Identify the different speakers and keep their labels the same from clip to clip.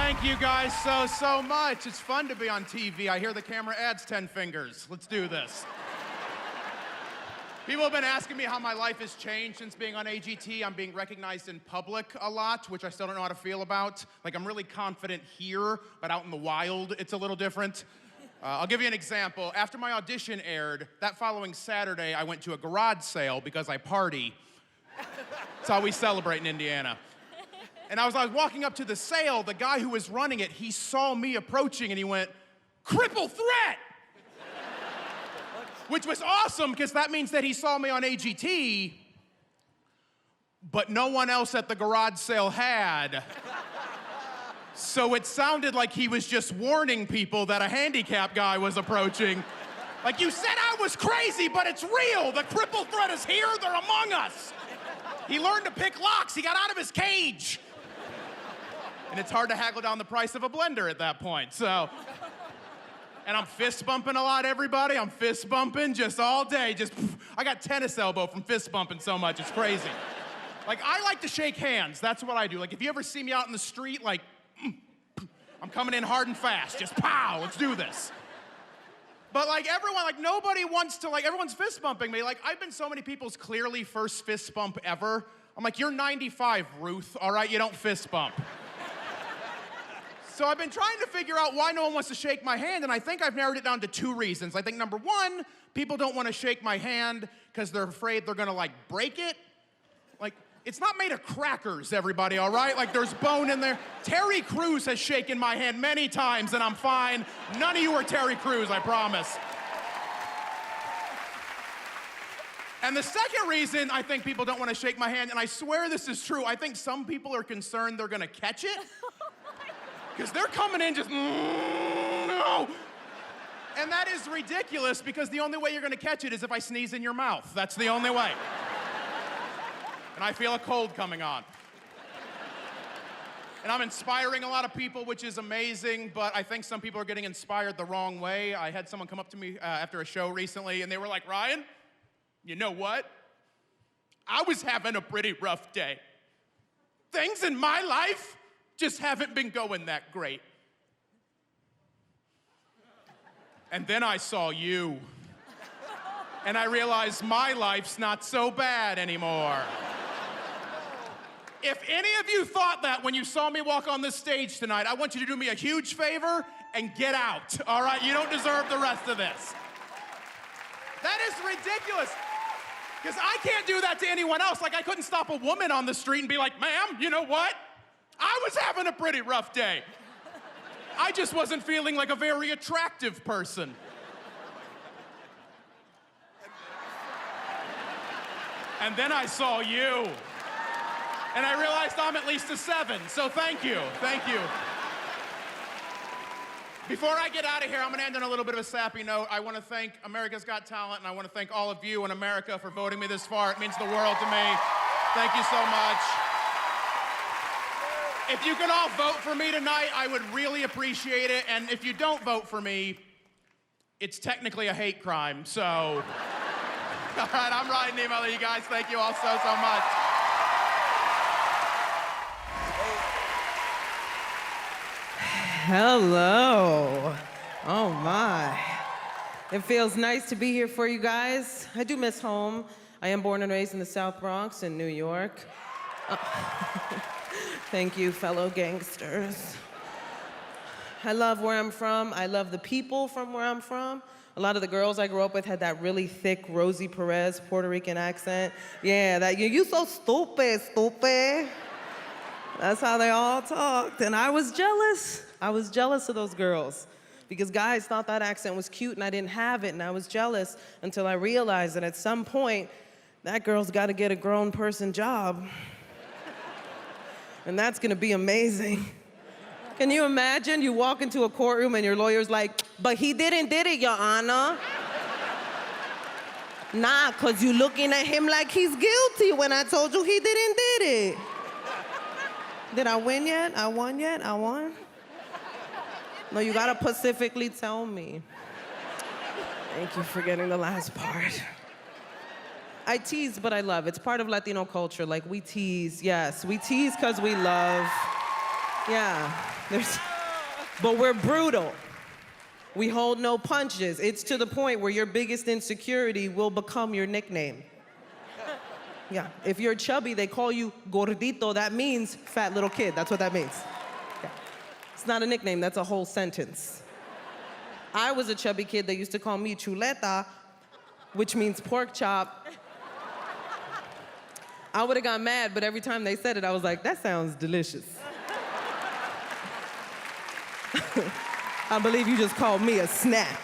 Speaker 1: Thank you guys so much. It's fun to be on TV. I hear the camera adds 10 fingers. Let's do this. People have been asking me how my life has changed since being on AGT. I'm being recognized in public a lot, which I still don't know how to feel about. Like, I'm really confident here, but out in the wild, it's a little different. I'll give you an example. After my audition aired, that following Saturday, I went to a garage sale because I party. That's how we celebrate in Indiana. And as I was walking up to the sale, the guy who was running it, he saw me approaching and he went, "Triple threat!" Which was awesome, because that means that he saw me on AGT, but no one else at the garage sale had. So it sounded like he was just warning people that a handicapped guy was approaching. Like, "You said I was crazy, but it's real. The triple threat is here. They're among us." He learned to pick locks. He got out of his cage. And it's hard to haggle down the price of a blender at that point, so. And I'm fist bumping a lot, everybody. I'm fist bumping just all day. I got tennis elbow from fist bumping so much, it's crazy. Like, I like to shake hands. That's what I do. Like, if you ever see me out in the street, like, I'm coming in hard and fast. Just pow, let's do this. But like, everyone, like, nobody wants to, like, everyone's fist bumping me. Like, I've been so many people's clearly first fist bump ever. I'm like, "You're 95, Ruth, all right? You don't fist bump." So I've been trying to figure out why no one wants to shake my hand, and I think I've narrowed it down to 2 reasons. I think number 1, people don't want to shake my hand because they're afraid they're gonna, like, break it. Like, it's not made of crackers, everybody, all right? Like, there's bone in there. Terry Crews has shaken my hand many times, and I'm fine. None of you are Terry Crews, I promise. And the second reason I think people don't want to shake my hand, and I swear this is true, I think some people are concerned they're gonna catch it. Because they're coming in just, no. And that is ridiculous, because the only way you're gonna catch it is if I sneeze in your mouth. That's the only way. And I feel a cold coming on. And I'm inspiring a lot of people, which is amazing, but I think some people are getting inspired the wrong way. I had someone come up to me after a show recently, and they were like, "Ryan, you know what? I was having a pretty rough day. Things in my life just haven't been going that great. And then I saw you. And I realized my life's not so bad anymore." If any of you thought that when you saw me walk on this stage tonight, I want you to do me a huge favor and get out, all right? You don't deserve the rest of this. That is ridiculous. Because I can't do that to anyone else. Like, I couldn't stop a woman on the street and be like, "Ma'am, you know what? I was having a pretty rough day. I just wasn't feeling like a very attractive person." And then I saw you. And I realized I'm at least a 7, so thank you, thank you. Before I get out of here, I'm gonna end on a little bit of a sappy note. I wanna thank America's Got Talent, and I wanna thank all of you in America for voting me this far. It means the world to me. Thank you so much. If you could all vote for me tonight, I would really appreciate it. And if you don't vote for me, it's technically a hate crime, so. All right, I'm Ryan Niemiller, you guys. Thank you all so much.
Speaker 2: Hello. Oh my. It feels nice to be here for you guys. I do miss home. I am born and raised in the South Bronx in New York. Thank you, fellow gangsters. I love where I'm from. I love the people from where I'm from. A lot of the girls I grew up with had that really thick Rosie Perez Puerto Rican accent. Yeah, that you so stupid. That's how they all talked, and I was jealous. I was jealous of those girls because guys thought that accent was cute and I didn't have it, and I was jealous until I realized that at some point, that girl's got to get a grown person job. And that's gonna be amazing. Can you imagine you walk into a courtroom and your lawyer's like, "But he did it, Your Honor." Nah, 'cause you looking at him like he's guilty when I told you he did it. Did I win yet? I won yet? I won? No, you gotta specifically tell me. Thank you for getting the last part. I tease, but I love. It's part of Latino culture. Like, we tease, yes. We tease because we love. Yeah. But we're brutal. We hold no punches. It's to the point where your biggest insecurity will become your nickname. Yeah, if you're chubby, they call you gordito. That means fat little kid. That's what that means. Yeah. It's not a nickname, that's a whole sentence. I was a chubby kid. They used to call me chuleta, which means pork chop. I would have got mad, but every time they said it, I was like, that sounds delicious. I believe you just called me a snack.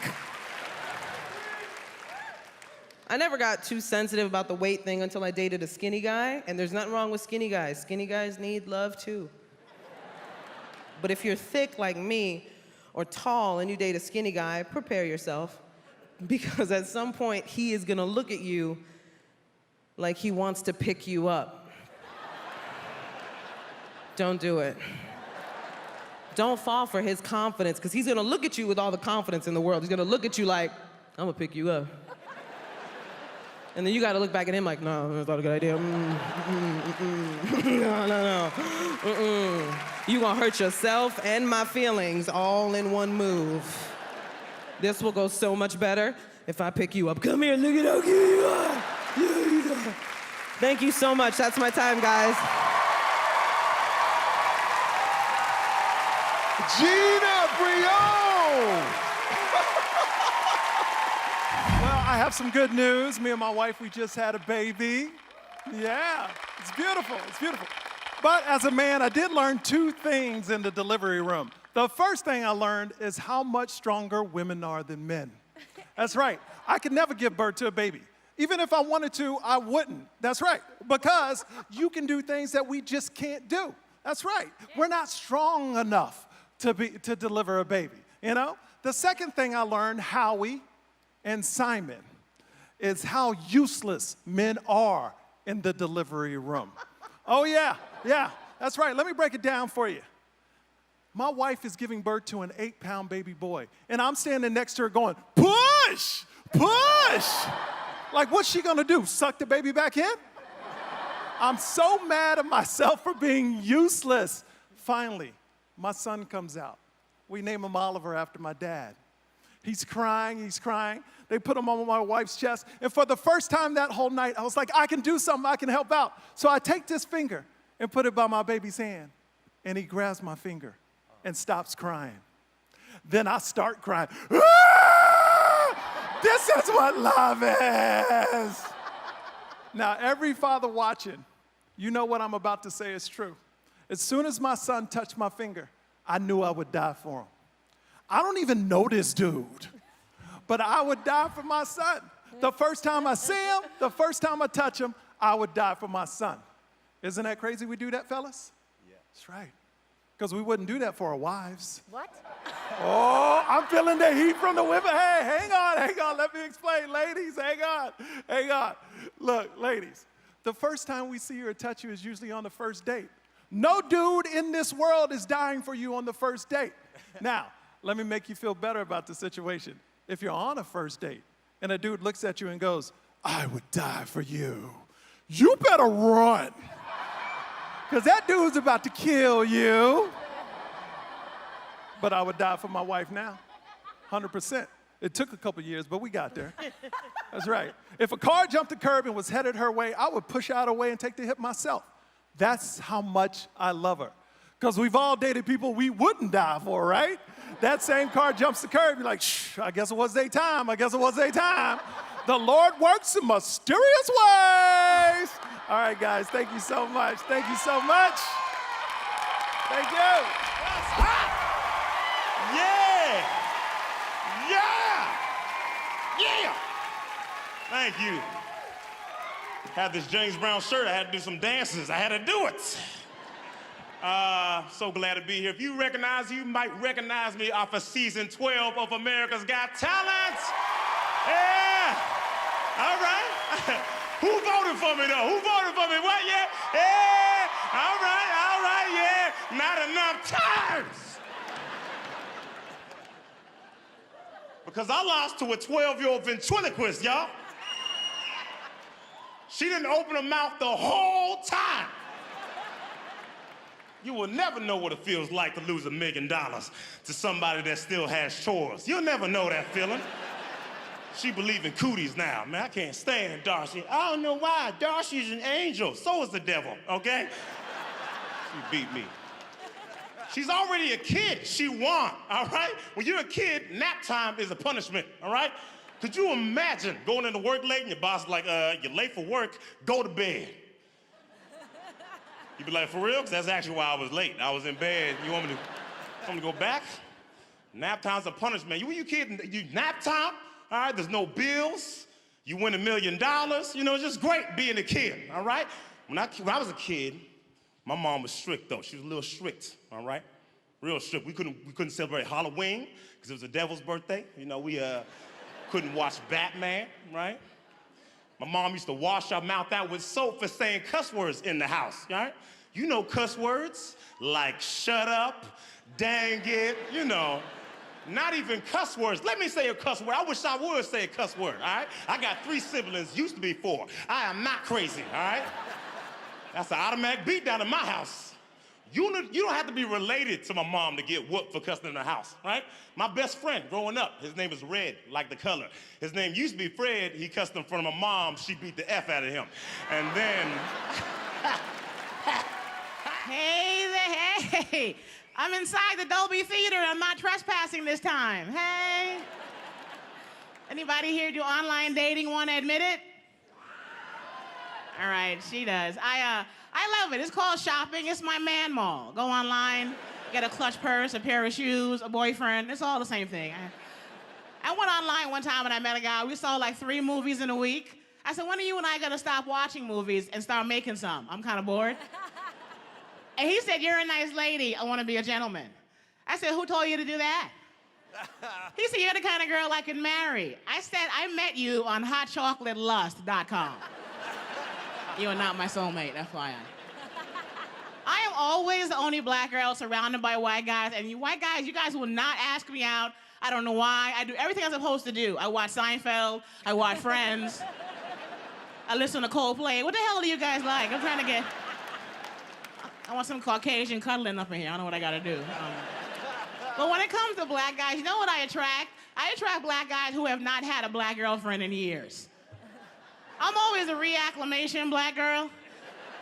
Speaker 2: I never got too sensitive about the weight thing until I dated a skinny guy, and there's nothing wrong with skinny guys. Skinny guys need love too. But if you're thick like me, or tall and you date a skinny guy, prepare yourself, because at some point he is gonna look at you like he wants to pick you up. Don't do it. Don't fall for his confidence, because he's gonna look at you with all the confidence in the world. He's gonna look at you like, I'm gonna pick you up. And then you gotta look back at him like, no, that's not a good idea. No. You gonna hurt yourself and my feelings all in one move. This will go so much better if I pick you up. Come here, look at how cute you are. Thank you so much. That's my time, guys.
Speaker 3: Gina Brillon! Well, I have some good news. Me and my wife, we just had a baby. Yeah, it's beautiful, it's beautiful. But as a man, I did learn two things in the delivery room. The first thing I learned is how much stronger women are than men. That's right, I could never give birth to a baby. Even if I wanted to, I wouldn't. That's right, because you can do things that we just can't do. That's right, we're not strong enough to deliver a baby, you know? The second thing I learned, Howie and Simon, is how useless men are in the delivery room. Oh yeah, that's right. Let me break it down for you. My wife is giving birth to an 8-pound baby boy, and I'm standing next to her going, push, push. Like, what's she gonna do, suck the baby back in? I'm so mad at myself for being useless. Finally, my son comes out. We name him Oliver after my dad. He's crying, he's crying. They put him on my wife's chest. And for the first time that whole night, I was like, I can do something, I can help out. So I take this finger and put it by my baby's hand. And he grabs my finger and stops crying. Then I start crying. Ah! This is what love is. Now, every father watching, you know what I'm about to say is true. As soon as my son touched my finger, I knew I would die for him. I don't even know this dude, but I would die for my son. The first time I see him, the first time I touch him, I would die for my son. Isn't that crazy we do that, fellas? Yeah. That's right. Because we wouldn't do that for our wives.
Speaker 4: What?
Speaker 3: Oh, I'm feeling the heat from the women. Hey, hang on, let me explain. Ladies, hang on. Look, ladies, the first time we see you or touch you is usually on the first date. No dude in this world is dying for you on the first date. Now, let me make you feel better about the situation. If you're on a first date and a dude looks at you and goes, I would die for you, you better run. Because that dude's about to kill you. But I would die for my wife now, 100%. It took a couple years, but we got there. That's right. If a car jumped the curb and was headed her way, I would push out of the way and take the hit myself. That's how much I love her. Because we've all dated people we wouldn't die for, right? That same car jumps the curb, you're like, shh, I guess it was their time, The Lord works in mysterious ways. All right, guys, thank you so much. Thank you.
Speaker 5: Yeah! Thank you. Had this James Brown shirt, I had to do some dances. I had to do it. So glad to be here. If you might recognize me off of season 12 of America's Got Talent. Yeah. All right. Who voted for me, though? What, yeah? Yeah. All right, yeah. Not enough times. Because I lost to a 12-year-old ventriloquist, y'all. She didn't open her mouth the whole time. You will never know what it feels like to lose $1 million to somebody that still has chores. You'll never know that feeling. She believe in cooties now. Man, I can't stand Darcy. I don't know why. Darcy's an angel. So is the devil, okay? She beat me. She's already a kid. She won, all right? When you're a kid, nap time is a punishment, all right? Could you imagine going into work late and your boss is like, you're late for work, go to bed. You'd be like, for real? Because that's actually why I was late. I was in bed. You want me to go back? Nap time's a punishment. When you kid, you nap time, all right? There's no bills. You win $1 million. You know, it's just great being a kid, all right? When I was a kid, my mom was strict, though. She was a little strict, all right? Real strict. We couldn't celebrate Halloween because it was the devil's birthday. You know, we couldn't watch Batman, right? My mom used to wash our mouth out with soap for saying cuss words in the house, right? You know cuss words like shut up, dang it, you know. Not even cuss words. Let me say a cuss word. I wish I would say a cuss word, all right? I got 3 siblings, used to be 4. I am not crazy, all right? That's an automatic beat down in my house. You don't have to be related to my mom to get whooped for cussing in the house, right? My best friend growing up, his name is Red, like the color. His name used to be Fred. He cussed in front of my mom. She beat the F out of him. And then...
Speaker 4: Hey there, hey. I'm inside the Dolby Theater. I'm not trespassing this time. Hey. Anybody here do online dating, want to admit it? All right, she does. I love it. It's called shopping. It's my man mall. Go online, get a clutch purse, a pair of shoes, a boyfriend. It's all the same thing. I went online one time and I met a guy. We saw like 3 movies in a week. I said, when are you and I gonna stop watching movies and start making some? I'm kind of bored. And he said, you're a nice lady. I want to be a gentleman. I said, who told you to do that? He said, you're the kind of girl I could marry. I said, I met you on hotchocolatelust.com. You are not my soulmate, FYI. I am always the only black girl surrounded by white guys, and you white guys, you guys will not ask me out. I don't know why. I do everything I'm supposed to do. I watch Seinfeld, I watch Friends, I listen to Coldplay. What the hell do you guys like? I'm trying to get... I want some Caucasian cuddling up in here. I don't know what I gotta do. But when it comes to black guys, you know what I attract? I attract black guys who have not had a black girlfriend in years. I'm always a reacclimation black girl.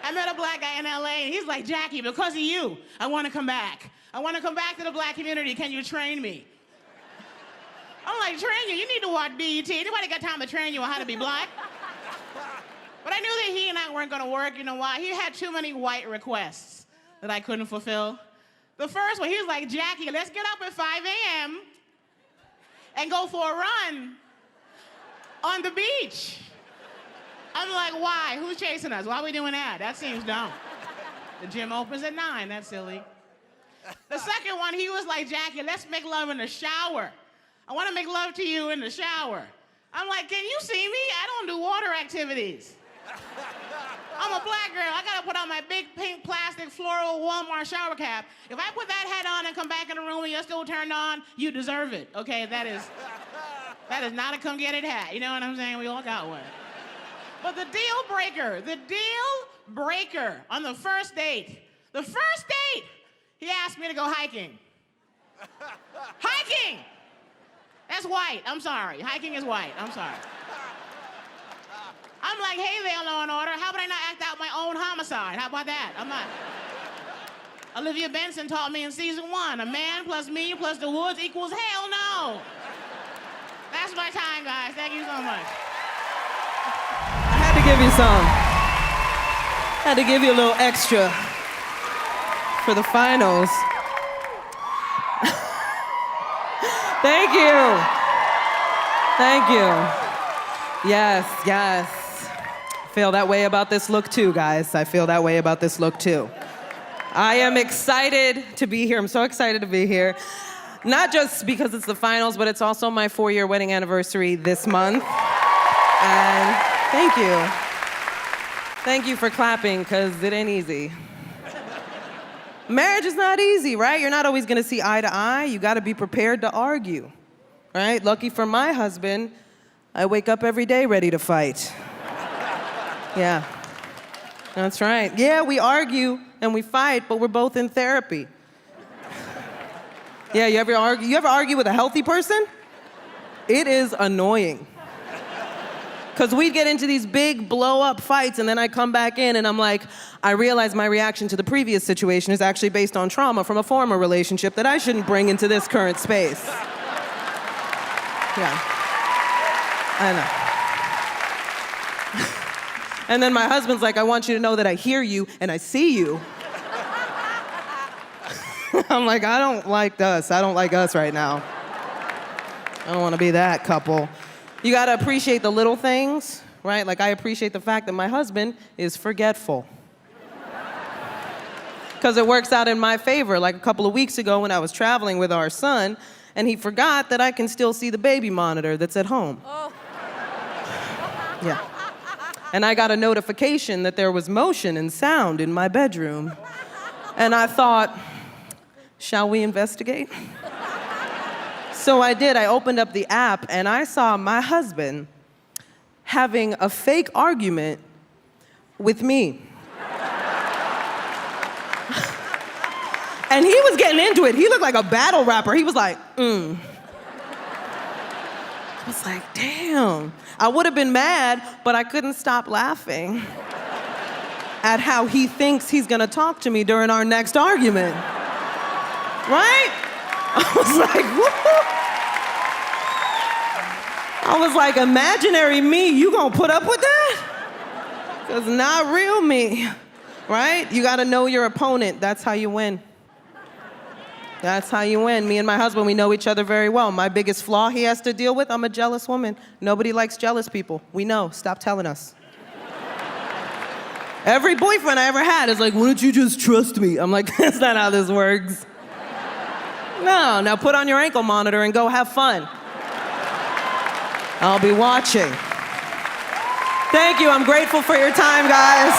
Speaker 4: I met a black guy in LA and he's like, Jackie, because of you, I want to come back. I want to come back to the black community. Can you train me? I'm like, train you? You need to watch BET. Anybody got time to train you on how to be black? But I knew that he and I weren't going to work. You know why? He had too many white requests that I couldn't fulfill. The first one, he was like, Jackie, let's get up at 5 a.m. and go for a run on the beach. I'm like, why? Who's chasing us? Why are we doing that? That seems dumb. The gym opens at 9. That's silly. The second one, he was like, Jackie, let's make love in the shower. I want to make love to you in the shower. I'm like, can you see me? I don't do water activities. I'm a black girl. I got to put on my big pink plastic floral Walmart shower cap. If I put that hat on and come back in the room and you're still turned on, you deserve it, okay? That is not a come get it hat. You know what I'm saying? We all got one. But the deal breaker on the first date, he asked me to go hiking. Hiking! That's white, I'm sorry. Hiking is white, I'm sorry. I'm like, hey there, Law and Order, how about I not act out my own homicide? How about that? I'm not. Olivia Benson taught me in season 1, a man plus me plus the woods equals hell no. That's my time, guys. Thank you so much.
Speaker 2: I had to give you some. Had to give you a little extra for the finals. Thank you. Thank you. Yes, yes. I feel that way about this look too, guys. I feel that way about this look too. I am excited to be here. I'm so excited to be here. Not just because it's the finals, but it's also my 4-year wedding anniversary this month. And thank you. Thank you for clapping, because it ain't easy. Marriage is not easy, right? You're not always gonna see eye to eye. You gotta be prepared to argue, right? Lucky for my husband, I wake up every day ready to fight. Yeah, that's right. Yeah, we argue and we fight, but we're both in therapy. Yeah, you ever argue with a healthy person? It is annoying. Because we get into these big blow-up fights, and then I come back in and I'm like, I realize my reaction to the previous situation is actually based on trauma from a former relationship that I shouldn't bring into this current space. Yeah, I know. And then my husband's like, I want you to know that I hear you and I see you. I'm like, I don't like us. I don't like us right now. I don't want to be that couple. You gotta appreciate the little things, right? Like, I appreciate the fact that my husband is forgetful. Because it works out in my favor. Like a couple of weeks ago when I was traveling with our son, and he forgot that I can still see the baby monitor that's at home. Oh. Yeah. And I got a notification that there was motion and sound in my bedroom. And I thought, shall we investigate? So I did. I opened up the app and I saw my husband having a fake argument with me. And he was getting into it. He looked like a battle rapper. He was like, I was like, damn. I would have been mad, but I couldn't stop laughing at how he thinks he's gonna talk to me during our next argument. Right? I was like, woo-hoo. I was like, imaginary me, you gonna put up with that? Because not real me, right? You gotta know your opponent. That's how you win. That's how you win. Me and my husband, we know each other very well. My biggest flaw he has to deal with, I'm a jealous woman. Nobody likes jealous people. We know, stop telling us. Every boyfriend I ever had is like, why don't you just trust me? I'm like, that's not how this works. No, now put on your ankle monitor and go have fun. I'll be watching. Thank you, I'm grateful for your time, guys.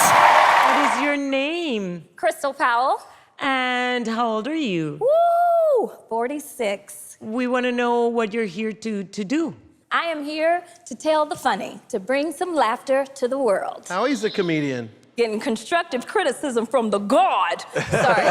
Speaker 6: What is your name?
Speaker 7: Crystal Powell.
Speaker 6: And how old are you?
Speaker 7: Woo! 46.
Speaker 6: We want to know what you're here to do.
Speaker 7: I am here to tell the funny, to bring some laughter to the world.
Speaker 8: Howie's a comedian.
Speaker 7: Getting constructive criticism from the God. Sorry.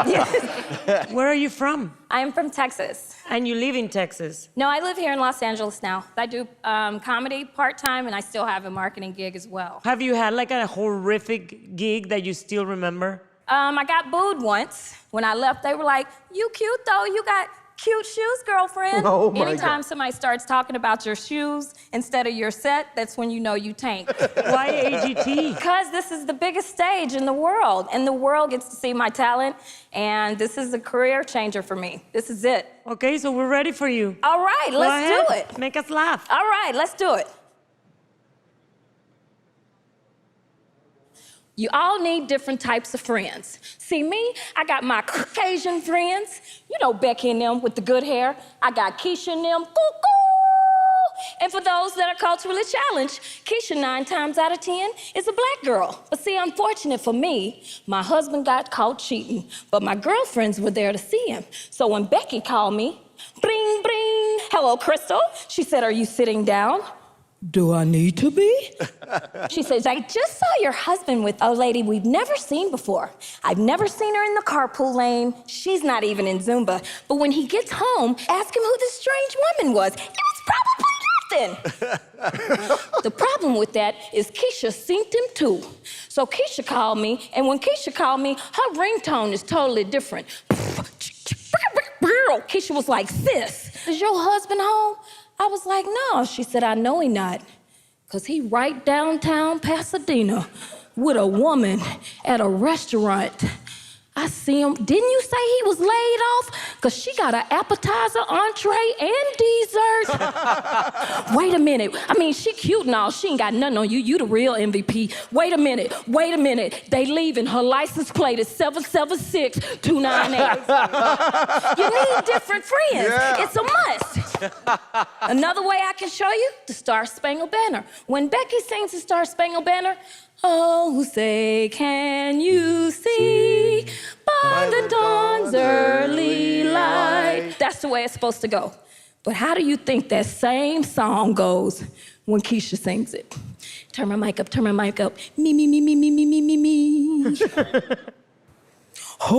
Speaker 7: Yes.
Speaker 6: Where are you from?
Speaker 7: I am from Texas.
Speaker 6: And you live in Texas?
Speaker 7: No, I live here in Los Angeles now. I do comedy part-time, and I still have a marketing gig as well.
Speaker 6: Have you had like a horrific gig that you still remember?
Speaker 7: I got booed once. When I left, they were like, you cute though, you got cute shoes, girlfriend.
Speaker 8: Oh my
Speaker 7: Anytime
Speaker 8: God.
Speaker 7: somebody starts talking about your shoes instead of your set, that's when you know you tanked.
Speaker 6: Why AGT?
Speaker 7: Because this is the biggest stage in the world, and the world gets to see my talent, and this is a career changer for me. This is it.
Speaker 6: Okay, so we're ready for you.
Speaker 7: All right,
Speaker 6: Go
Speaker 7: let's
Speaker 6: ahead.
Speaker 7: do it.
Speaker 6: Make us laugh.
Speaker 7: All right, let's do it. You all need different types of friends. See me, I got my Caucasian friends. You know Becky and them with the good hair. I got Keisha and them, cuckoo. And for those that are culturally challenged, Keisha 9 times out of 10 is a black girl. But see, unfortunate for me, my husband got caught cheating, but my girlfriends were there to see him. So when Becky called me, bring, bring, hello, Crystal. She said, are you sitting down? Do I need to be? She says, I just saw your husband with a lady we've never seen before. I've never seen her in the carpool lane. She's not even in Zumba. But when he gets home, ask him who this strange woman was. It was probably nothing. The problem with that is Keisha synced him too. So Keisha called me, and when Keisha called me, her ringtone is totally different. Keisha was like, sis, is your husband home? I was like, no. She said, I know he not, because he right downtown Pasadena with a woman at a restaurant. I see him. Didn't you say he was laid off? Because she got an appetizer, entree, and dessert. Wait a minute. I mean, she cute and all. She ain't got nothing on you. You the real MVP. Wait a minute. Wait a minute. They leaving. Her license plate is 776-298. You need different friends.
Speaker 8: Yeah.
Speaker 7: It's a must. Another way I can show you, the Star Spangled Banner. When Becky sings the Star Spangled Banner, oh, say, can you see by the dawn's early light? That's the way it's supposed to go. But how do you think that same song goes when Keisha sings it? Turn my mic up, turn my mic up. Me, me, me, me, me, me, me, me, me. Oh,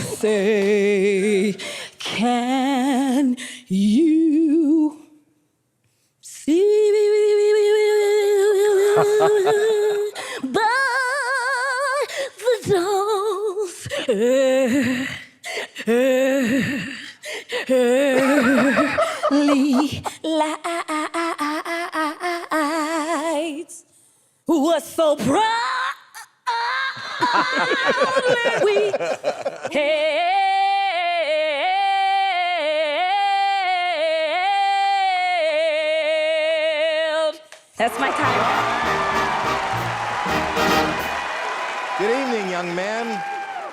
Speaker 7: say, can you see by the dawn's early lights was so proudly we hailed. That's my time.
Speaker 8: Good evening, young man.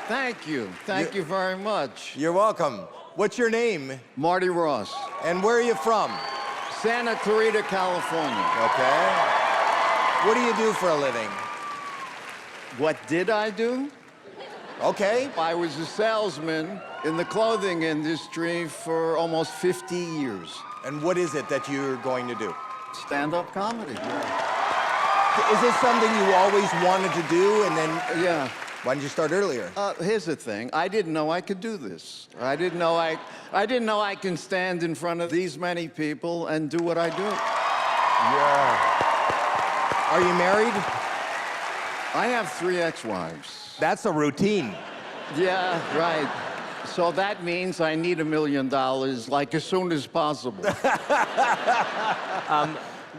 Speaker 9: Thank you. Thank you very much.
Speaker 8: You're welcome. What's your name?
Speaker 9: Marty Ross,
Speaker 8: And where are you from?
Speaker 9: Santa Clarita, California.
Speaker 8: Okay. What do you do for a living?
Speaker 9: What did I do?
Speaker 8: Okay.
Speaker 9: I was a salesman in the clothing industry for almost 50 years.
Speaker 8: And what is it that you're going to do?
Speaker 9: Stand-up comedy.
Speaker 8: Is this something you always wanted to do, and then
Speaker 9: Yeah.
Speaker 8: why didn't you start earlier?
Speaker 9: Here's the thing. I didn't know I could do this. I didn't know I can stand in front of these many people and do what I do.
Speaker 8: Yeah. Are you married?
Speaker 9: I have 3 ex-wives.
Speaker 8: That's a routine.
Speaker 9: Yeah, right. So that means I need $1 million, like, as soon as possible.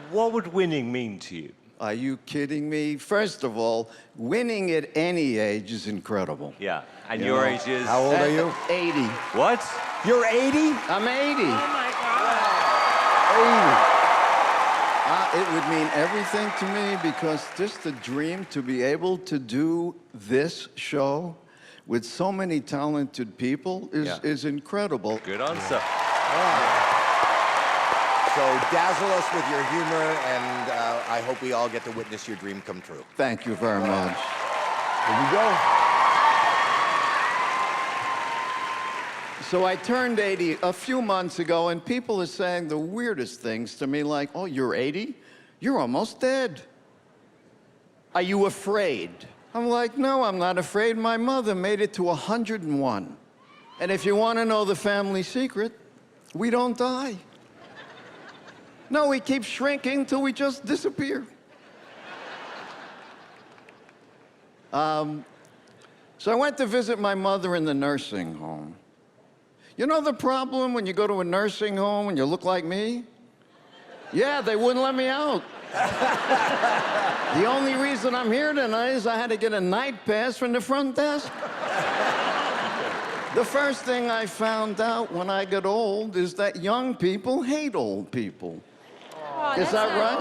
Speaker 10: What would winning mean to you?
Speaker 9: Are you kidding me? First of all, winning at any age is incredible.
Speaker 10: Yeah. And your age is?
Speaker 8: How old are you?
Speaker 9: 80.
Speaker 10: What?
Speaker 8: You're 80?
Speaker 9: I'm 80.
Speaker 4: Oh my God.
Speaker 9: 80. It would mean everything to me because just the dream to be able to do this show with so many talented people is incredible.
Speaker 10: Good answer.
Speaker 8: So dazzle us with your humor, and I hope we all get to witness your dream come true.
Speaker 9: Thank you very much.
Speaker 8: Here we go.
Speaker 9: So I turned 80 a few months ago, and people are saying the weirdest things to me, like, oh, you're 80? You're almost dead. Are you afraid? I'm like, no, I'm not afraid. My mother made it to 101. And if you want to know the family secret, we don't die. No, we keep shrinking till we just disappear. So I went to visit my mother in the nursing home. You know the problem when you go to a nursing home and you look like me? Yeah, they wouldn't let me out. The only reason I'm here tonight is I had to get a night pass from the front desk. The first thing I found out when I got old is that young people hate old people. Is that right?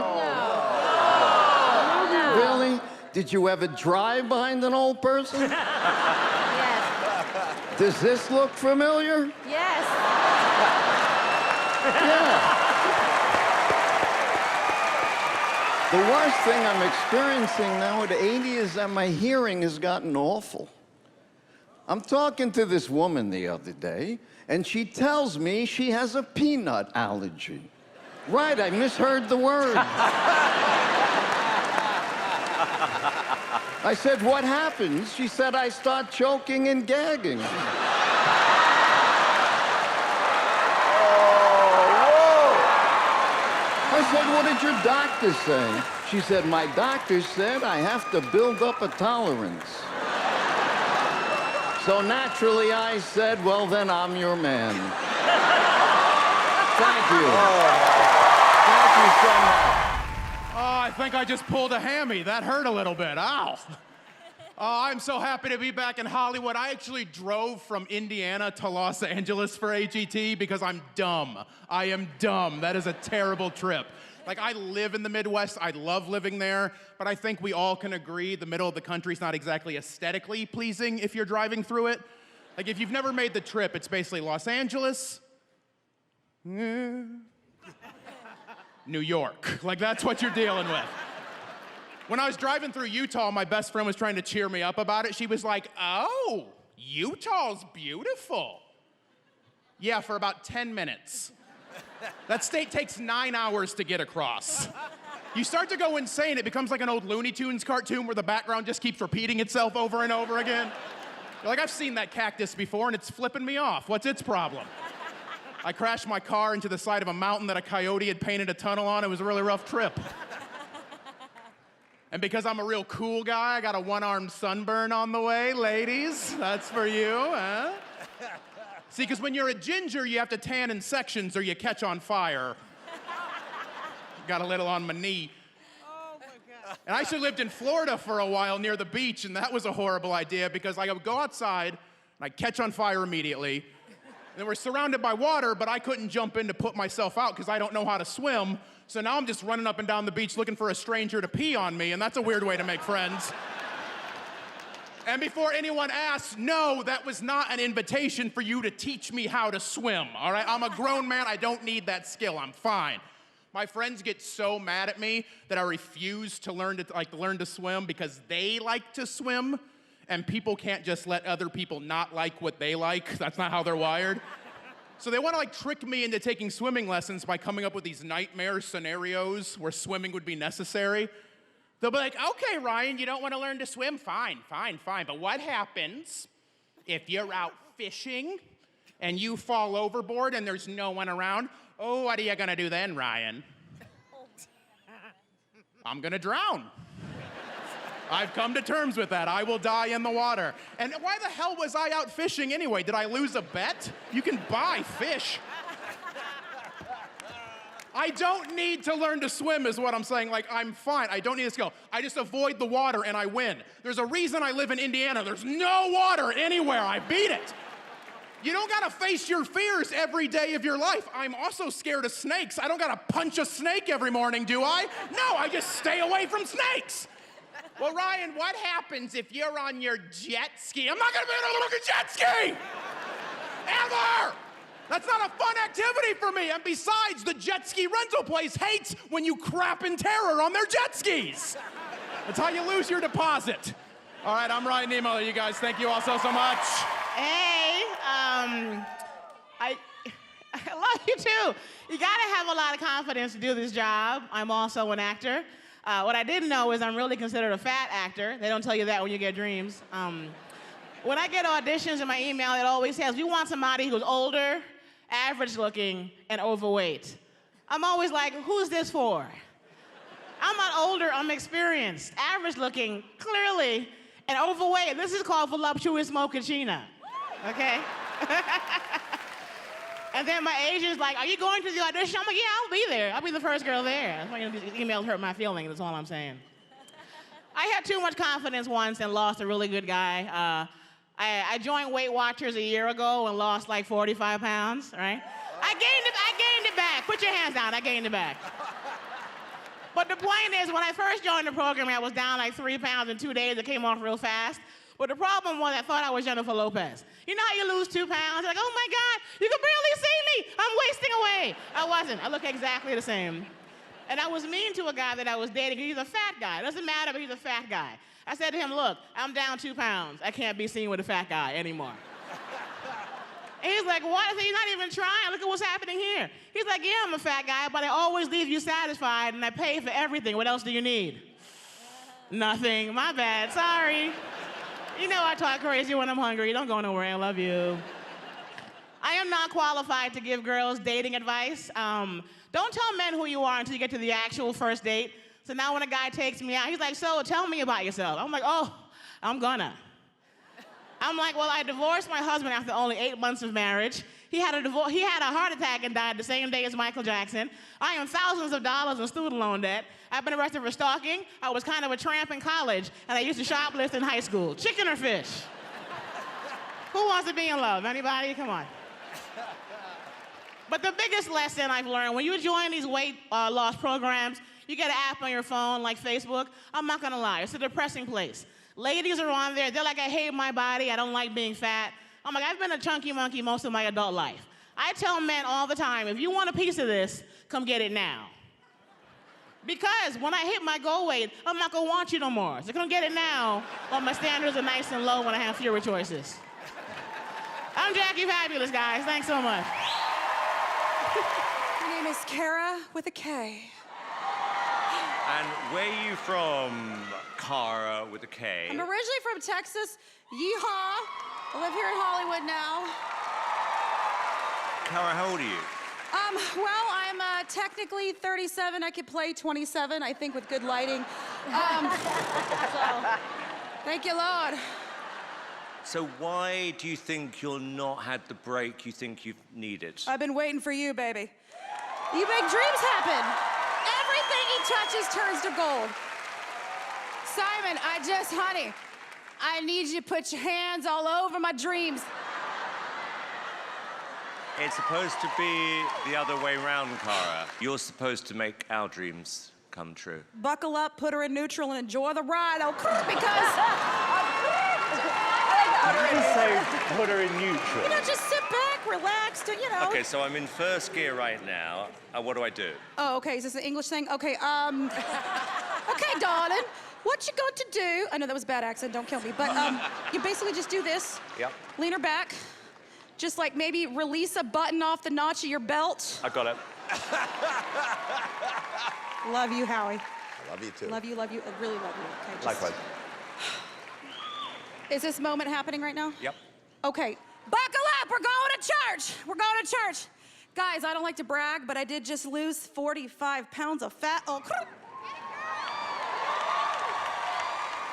Speaker 7: No.
Speaker 9: Really? Did you ever drive behind an old person?
Speaker 7: Yes.
Speaker 9: Does this look familiar?
Speaker 7: Yes.
Speaker 9: Yeah. The worst thing I'm experiencing now at 80 is that my hearing has gotten awful. I'm talking to this woman the other day, and she tells me she has a peanut allergy. Right, I misheard the word. I said, what happens? She said, I start choking and gagging. I said, what did your doctor say? She said, my doctor said I have to build up a tolerance. So naturally I said, well, then I'm your man. Thank you. Thank you so much.
Speaker 1: Oh, I think I just pulled a hammy. That hurt a little bit. Ow. Oh, I'm so happy to be back in Hollywood. I actually drove from Indiana to Los Angeles for AGT because I'm dumb. I am dumb. That is a terrible trip. Like, I live in the Midwest. I love living there. But I think we all can agree the middle of the country is not exactly aesthetically pleasing if you're driving through it. Like, if you've never made the trip, it's basically Los Angeles, New York. Like, that's what you're dealing with. When I was driving through Utah, my best friend was trying to cheer me up about it. She was like, oh, Utah's beautiful. Yeah, for about 10 minutes. That state takes 9 hours to get across. You start to go insane. It becomes like an old Looney Tunes cartoon where the background just keeps repeating itself over and over again. You're like, I've seen that cactus before and it's flipping me off. What's its problem? I crashed my car into the side of a mountain that a coyote had painted a tunnel on. It was a really rough trip. And because I'm a real cool guy, I got a one-armed sunburn on the way. Ladies, that's for you, huh? See, because when you're a ginger, you have to tan in sections or you catch on fire. Got a little on my knee.
Speaker 2: Oh, my God.
Speaker 1: And I actually lived in Florida for a while near the beach, and that was a horrible idea because I would go outside, and I'd catch on fire immediately. And we're surrounded by water, but I couldn't jump in to put myself out because I don't know how to swim. So now I'm just running up and down the beach looking for a stranger to pee on me, and that's a weird way to make friends. And before anyone asks, no, that was not an invitation for you to teach me how to swim, all right? I'm a grown man, I don't need that skill, I'm fine. My friends get so mad at me that I refuse to learn to swim because they like to swim, and people can't just let other people not like what they like. That's not how they're wired. So they want to trick me into taking swimming lessons by coming up with these nightmare scenarios where swimming would be necessary. They'll be like, okay, Ryan, you don't want to learn to swim? Fine. But what happens if you're out fishing and you fall overboard and there's no one around? Oh, what are you going to do then, Ryan? I'm going to drown. I've come to terms with that. I will die in the water. And why the hell was I out fishing anyway? Did I lose a bet? You can buy fish. I don't need to learn to swim is what I'm saying. I'm fine. I don't need a skill. I just avoid the water and I win. There's a reason I live in Indiana. There's no water anywhere. I beat it. You don't gotta face your fears every day of your life. I'm also scared of snakes. I don't gotta punch a snake every morning, do I? No, I just stay away from snakes. Well, Ryan, what happens if you're on your jet ski? I'm not gonna be able to look at jet ski! Ever! That's not a fun activity for me. And besides, the jet ski rental place hates when you crap in terror on their jet skis. That's how you lose your deposit. All right, I'm Ryan Niemiller. You guys, thank you all so much.
Speaker 4: Hey, I love you too. You gotta have a lot of confidence to do this job. I'm also an actor. What I didn't know is I'm really considered a fat actor. They don't tell you that when you get dreams. When I get auditions in my email, it always says, we want somebody who's older, average looking, and overweight. I'm always like, who's this for? I'm not older, I'm experienced. Average looking, clearly, and overweight. This is called voluptuous mochaccino, okay? And then my agent's like, are you going to the audition? I'm like, yeah, I'll be there. I'll be the first girl there. That's why these emails hurt my feelings, that's all I'm saying. I had too much confidence once and lost a really good guy. I joined Weight Watchers a year ago and lost 45 pounds, right? I gained it back. Put your hands down, I gained it back. But the point is, when I first joined the program, I was down 3 pounds in 2 days. It came off real fast. But the problem was I thought I was Jennifer Lopez. You know how you lose 2 pounds? Like, oh my God, you can barely see me. I'm wasting away. I wasn't. I look exactly the same. And I was mean to a guy that I was dating. He's a fat guy. It doesn't matter, but he's a fat guy. I said to him, look, I'm down 2 pounds. I can't be seen with a fat guy anymore. And he's like, what? I said, you're not even trying. Look at what's happening here. He's like, yeah, I'm a fat guy, but I always leave you satisfied and I pay for everything. What else do you need? Nothing. My bad. Sorry. You know I talk crazy when I'm hungry. Don't go nowhere. I love you. I am not qualified to give girls dating advice. Don't tell men who you are until you get to the actual first date. So now when a guy takes me out, he's like, so tell me about yourself. I'm like, oh, I'm gonna. I'm like, well, I divorced my husband after only 8 months of marriage. He had a heart attack and died the same day as Michael Jackson. I am thousands of dollars in student loan debt. I've been arrested for stalking. I was kind of a tramp in college, and I used to shoplift in high school. Chicken or fish? Who wants to be in love? Anybody? Come on. But the biggest lesson I've learned, when you join these weight loss programs, you get an app on your phone like Facebook. I'm not gonna lie, it's a depressing place. Ladies are on there, they're like, I hate my body, I don't like being fat. I'm like, I've been a chunky monkey most of my adult life. I tell men all the time, if you want a piece of this, come get it now. Because when I hit my goal weight, I'm not gonna want you no more. So come get it now, while my standards are nice and low when I have fewer choices. I'm Jackie Fabulous, guys, thanks so much.
Speaker 11: My name is Cara with a K.
Speaker 10: And where are you from, Cara with a K?
Speaker 11: I'm originally from Texas. Yeehaw. I live here in Hollywood now.
Speaker 10: Cara, how old are you?
Speaker 11: Well, I'm technically 37. I could play 27, I think, with good lighting. So, thank you, Lord.
Speaker 10: So why do you think you've not had the break you think you've needed?
Speaker 11: I've been waiting for you, baby. You make dreams happen. Everything he touches turns to gold. Simon, honey, I need you to put your hands all over my dreams.
Speaker 10: It's supposed to be the other way round, Cara. You're supposed to make our dreams come true.
Speaker 11: Buckle up, put her in neutral, and enjoy the ride, because...
Speaker 10: How did you say put her in neutral?
Speaker 11: You know, just sit back, relax,
Speaker 10: Okay, so I'm in first gear right now. What do I do?
Speaker 11: Oh, okay, is this an English thing? Okay, okay, darling, what you got to do... I know that was a bad accent, don't kill me, but you basically just do this.
Speaker 10: Yep.
Speaker 11: Lean her back. Just like maybe release a button off the notch of your belt.
Speaker 10: I got it.
Speaker 11: Love you, Howie.
Speaker 8: I love you too.
Speaker 11: Love you, I really love you. Okay, just...
Speaker 8: Likewise.
Speaker 11: Is this moment happening right now?
Speaker 10: Yep.
Speaker 11: Okay, buckle up, we're going to church. We're going to church. Guys, I don't like to brag, but I did just lose 45 pounds of fat. Oh,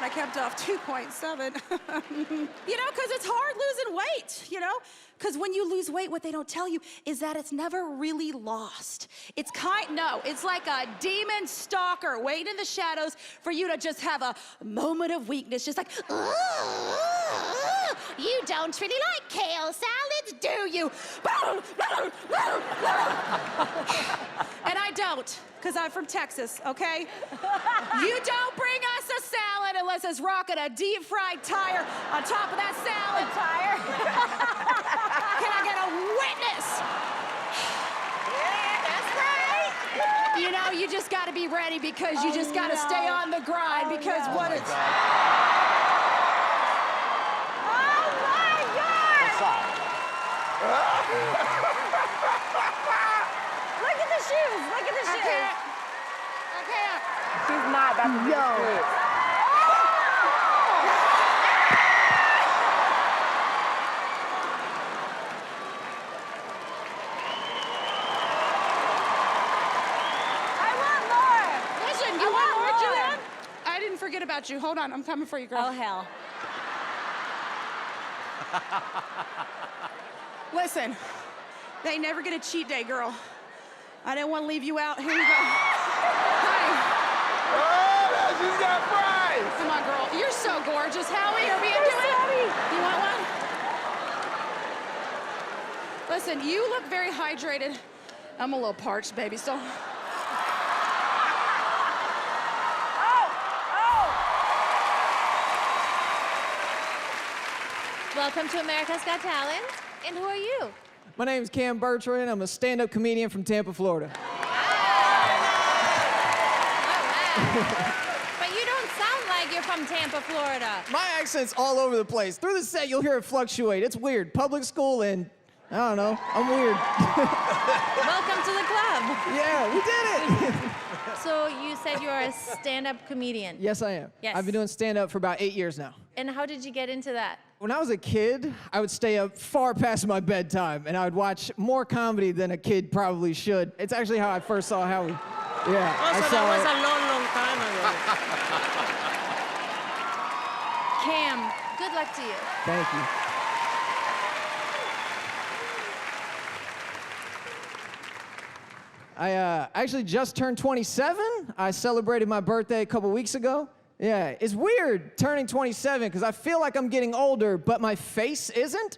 Speaker 11: I kept off 2.7. You know, because it's hard losing weight, you know? Because when you lose weight, what they don't tell you is that it's never really lost. It's it's like a demon stalker waiting in the shadows for you to just have a moment of weakness, just like, you don't really like kale salads, do you? And I don't, because I'm from Texas, okay? You don't bring us a salad unless it's rocking a deep-fried tire on top of that salad. Tire? Can I get a witness? Yeah, that's right. You know, you just got to be ready because you just got to stay on the grind because what it's...
Speaker 8: God.
Speaker 11: Oh, my God!
Speaker 8: What's up?
Speaker 11: Look at the shoes. Look at the shoes. I can't.
Speaker 6: She's not. That's yo.
Speaker 11: Forget about you. Hold on, I'm coming for you, girl.
Speaker 7: Oh, hell.
Speaker 11: Listen, they never get a cheat day, girl. I didn't want to leave you out. Here you go. Hi.
Speaker 8: Oh, she's got fries!
Speaker 11: Come on, girl. You're so gorgeous. Howie, are we into it? You want one? Listen, you look very hydrated. I'm a little parched, baby, so...
Speaker 12: Welcome to America's Got Talent. And who are you?
Speaker 13: My name's Bertrand. I'm a stand-up comedian from Tampa, Florida.
Speaker 12: But you don't sound like you're from Tampa, Florida.
Speaker 13: My accent's all over the place. Through the set, you'll hear it fluctuate. It's weird. Public school and, I don't know, I'm weird.
Speaker 12: Welcome to the club.
Speaker 13: Yeah, we did it.
Speaker 12: So you said you're a stand-up comedian.
Speaker 13: Yes, I am.
Speaker 12: Yes.
Speaker 13: I've been doing stand-up for about 8 years now.
Speaker 12: And how did you get into that?
Speaker 13: When I was a kid, I would stay up far past my bedtime, and I would watch more comedy than a kid probably should. It's actually how I first saw Howie. Yeah,
Speaker 6: Oh, so that was a long, long time ago.
Speaker 12: Cam, good luck to you.
Speaker 13: Thank you. I actually just turned 27. I celebrated my birthday a couple weeks ago. Yeah, it's weird turning 27 because I feel like I'm getting older, but my face isn't.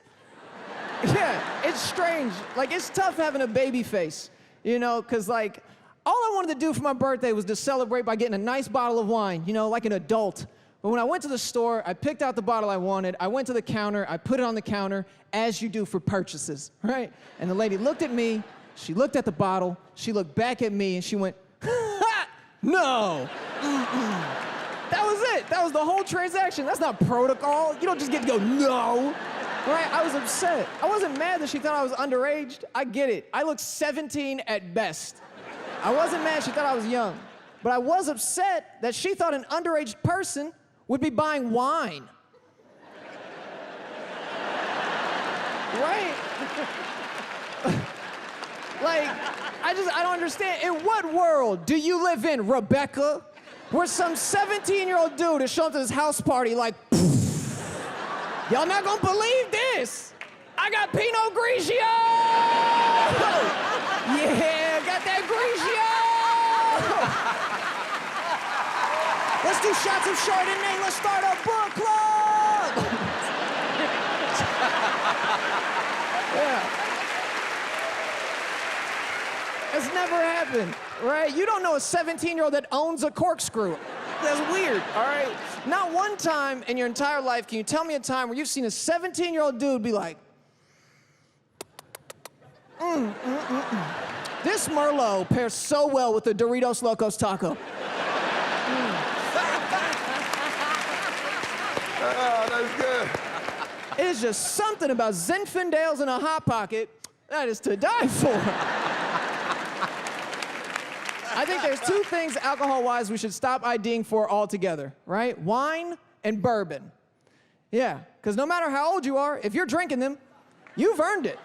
Speaker 13: Yeah, it's strange. Like, it's tough having a baby face, you know, because, like, all I wanted to do for my birthday was to celebrate by getting a nice bottle of wine, you know, like an adult. But when I went to the store, I picked out the bottle I wanted, I went to the counter, I put it on the counter, as you do for purchases, right? And the lady looked at me, she looked at the bottle, she looked back at me, and she went, ha! No! That was it. That was the whole transaction. That's not protocol. You don't just get to go, no. Right? I was upset. I wasn't mad that she thought I was underage. I get it. I look 17 at best. I wasn't mad she thought I was young. But I was upset that she thought an underage person would be buying wine. Right? Like, I don't understand. In what world do you live in, Rebecca? Where some 17-year-old dude is showing up to this house party like, y'all not gonna believe this. I got Pinot Grigio! Yeah, got that Grigio! Let's do shots of Chardonnay. Let's start a book club! Yeah. It's never happened, right? You don't know a 17-year-old that owns a corkscrew. That's weird, all right? Not one time in your entire life can you tell me a time where you've seen a 17-year-old dude be like, This Merlot pairs so well with the Doritos Locos Taco.
Speaker 8: Oh, that's good.
Speaker 13: It is just something about Zinfandels in a Hot Pocket that is to die for. I think there's two things alcohol-wise we should stop IDing for altogether, right? Wine and bourbon. Yeah, because no matter how old you are, if you're drinking them, you've earned it.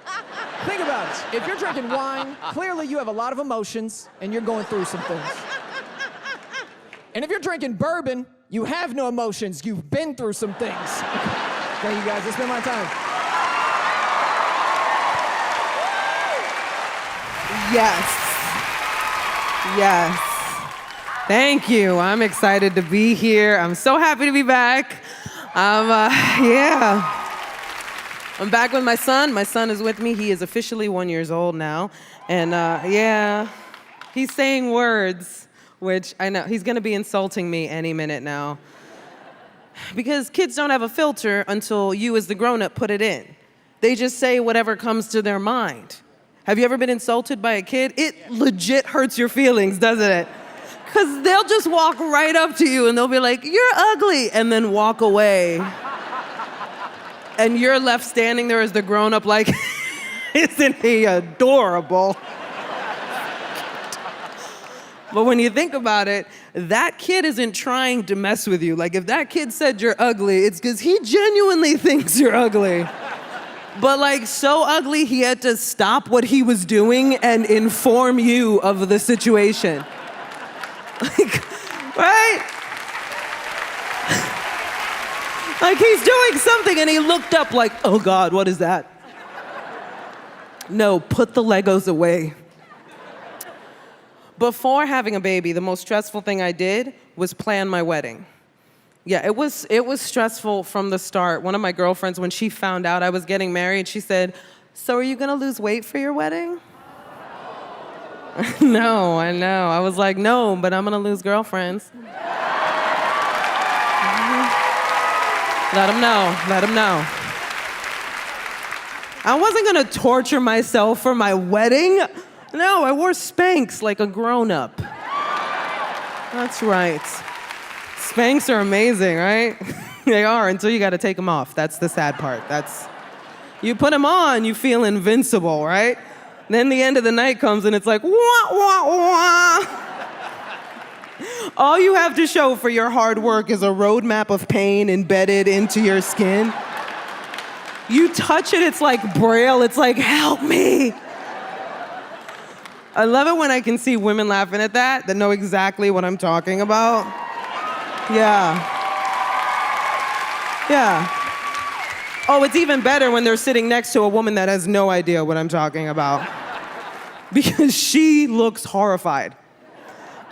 Speaker 13: Think about it. If you're drinking wine, clearly you have a lot of emotions and you're going through some things. And if you're drinking bourbon, you have no emotions. You've been through some things. Thank you guys. It's been my time.
Speaker 2: Yes. Yes. Thank you. I'm excited to be here. I'm so happy to be back. Yeah. I'm back with my son. My son is with me. He is officially 1 year old now. And yeah, he's saying words, which I know he's gonna be insulting me any minute now. Because kids don't have a filter until you as the grown-up put it in. They just say whatever comes to their mind. Have you ever been insulted by a kid? It legit hurts your feelings, doesn't it? Because they'll just walk right up to you and they'll be like, you're ugly, and then walk away. And you're left standing there as the grown-up like, isn't he adorable? But when you think about it, that kid isn't trying to mess with you. Like, if that kid said you're ugly, it's because he genuinely thinks you're ugly. But like, so ugly, he had to stop what he was doing and inform you of the situation. Like, right? Like, he's doing something and he looked up like, oh God, what is that? No, put the Legos away. Before having a baby, the most stressful thing I did was plan my wedding. Yeah, it was stressful from the start. One of my girlfriends, when she found out I was getting married, she said, so are you gonna lose weight for your wedding? No, I know. I was like, no, but I'm gonna lose girlfriends. Let them know, let them know. I wasn't gonna torture myself for my wedding. No, I wore Spanx like a grown-up. That's right. Spanx are amazing, right? They are, until you gotta take them off. That's the sad part. You put them on, you feel invincible, right? Then the end of the night comes and it's like, wah, wah, wah. All you have to show for your hard work is a roadmap of pain embedded into your skin. You touch it, it's like Braille. It's like, help me. I love it when I can see women laughing at that know exactly what I'm talking about. Yeah. Yeah. Oh, it's even better when they're sitting next to a woman that has no idea what I'm talking about. Because she looks horrified.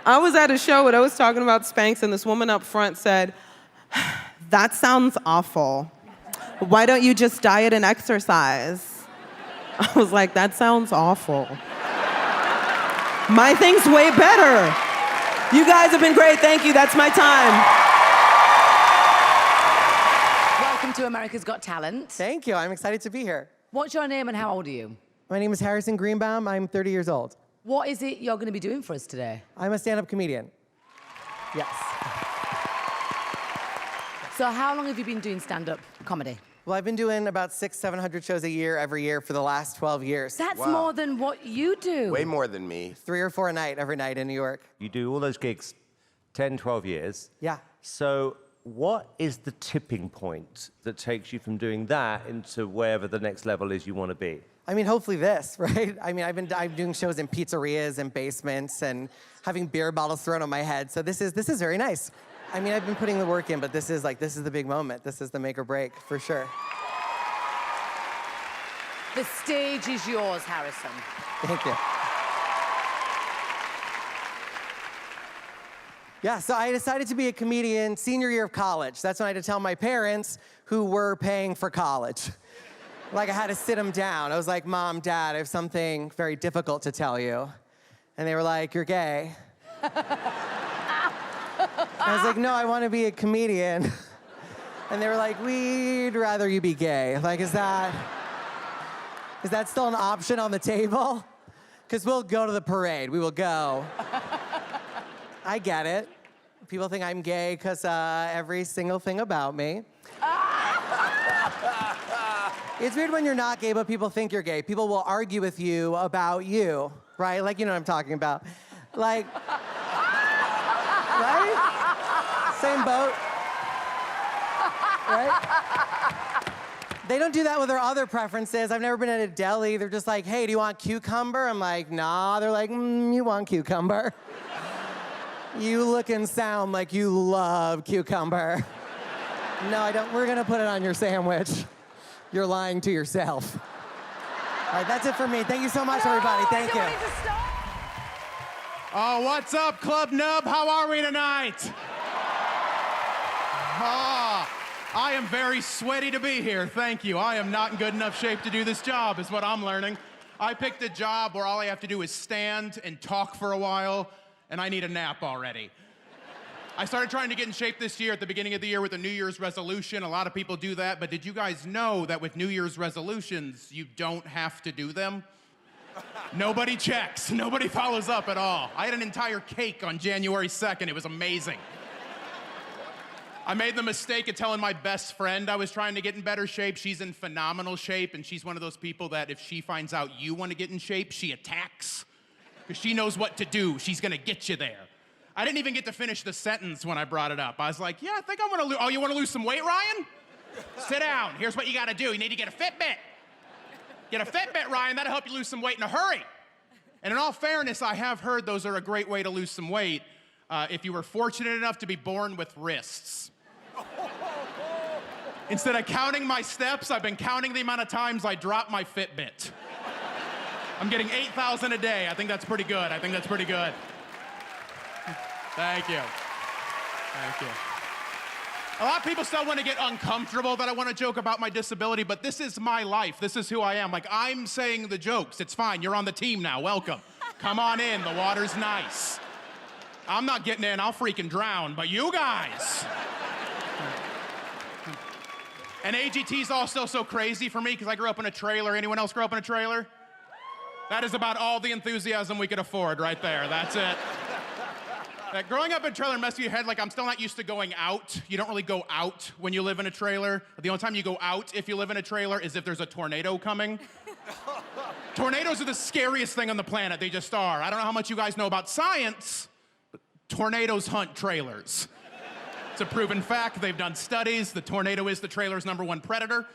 Speaker 2: I was at a show and I was talking about Spanx and this woman up front said, that sounds awful. Why don't you just diet and exercise? I was like, that sounds awful. My thing's way better. You guys have been great, thank you, that's my time.
Speaker 14: Welcome to America's Got Talent.
Speaker 15: Thank you, I'm excited to be here.
Speaker 14: What's your name and how old are you?
Speaker 15: My name is Harrison Greenbaum, I'm 30 years old.
Speaker 14: What is it you're gonna be doing for us today?
Speaker 15: I'm a stand-up comedian. Yes.
Speaker 14: So how long have you been doing stand-up comedy?
Speaker 15: Well, I've been doing about 600-700 shows a year every year for the last 12 years.
Speaker 14: That's more than what you do.
Speaker 8: Way more than me.
Speaker 15: 3 or 4 a night, every night in New York.
Speaker 16: You do all those gigs 10, 12 years.
Speaker 15: Yeah.
Speaker 16: So what is the tipping point that takes you from doing that into wherever the next level is you want to be?
Speaker 15: I mean, hopefully this, right? I mean, I'm doing shows in pizzerias and basements and having beer bottles thrown on my head. So this is very nice. I mean, I've been putting the work in, but this is the big moment. This is the make or break, for sure.
Speaker 14: The stage is yours, Harrison.
Speaker 15: Thank you. Yeah, so I decided to be a comedian senior year of college. That's when I had to tell my parents who were paying for college. Like, I had to sit them down. I was like, Mom, Dad, I have something very difficult to tell you. And they were like, you're gay. I was like, no, I want to be a comedian. And they were like, we'd rather you be gay. Like, is that still an option on the table? Because we'll go to the parade. We will go. I get it. People think I'm gay because every single thing about me. It's weird when you're not gay, but people think you're gay. People will argue with you about you, right? Like, you know what I'm talking about. Like, right? Same boat, right? They don't do that with their other preferences. I've never been at a deli. They're just like, hey, do you want cucumber? I'm like, nah. They're like, you want cucumber. You look and sound like you love cucumber. No, I don't. We're gonna put it on your sandwich. You're lying to yourself. All right, that's it for me. Thank you so much, everybody. Thank you.
Speaker 1: Oh, what's up, Club Nub? How are we tonight? I am very sweaty to be here. Thank you. I am not in good enough shape to do this job, is what I'm learning. I picked a job where all I have to do is stand and talk for a while, and I need a nap already. I started trying to get in shape this year at the beginning of the year with a New Year's resolution. A lot of people do that, but did you guys know that with New Year's resolutions, you don't have to do them? Nobody checks. Nobody follows up at all. I had an entire cake on January 2nd. It was amazing. I made the mistake of telling my best friend I was trying to get in better shape. She's in phenomenal shape, and she's one of those people that if she finds out you want to get in shape, she attacks. Because she knows what to do. She's going to get you there. I didn't even get to finish the sentence when I brought it up. I was like, yeah, I think I want to lose. Oh, you want to lose some weight, Ryan? Sit down. Here's what you got to do. You need to get a Fitbit. Get a Fitbit, Ryan. That'll help you lose some weight in a hurry. And in all fairness, I have heard those are a great way to lose some weight if you were fortunate enough to be born with wrists. Instead of counting my steps, I've been counting the amount of times I drop my Fitbit. I'm getting 8,000 a day. I think that's pretty good. Thank you. Thank you. A lot of people still want to get uncomfortable that I want to joke about my disability, but this is my life. This is who I am. Like, I'm saying the jokes. It's fine. You're on the team now. Welcome. Come on in. The water's nice. I'm not getting in. I'll freaking drown, but you guys. And AGT's also so crazy for me because I grew up in a trailer. Anyone else grow up in a trailer? That is about all the enthusiasm we could afford right there. That's it. That growing up in a trailer messes with your head. Like, I'm still not used to going out. You don't really go out when you live in a trailer. The only time you go out if you live in a trailer is if there's a tornado coming. Tornadoes are the scariest thing on the planet. They just are. I don't know how much you guys know about science, but tornadoes hunt trailers. It's a proven fact. They've done studies. The tornado is the trailer's #1 predator.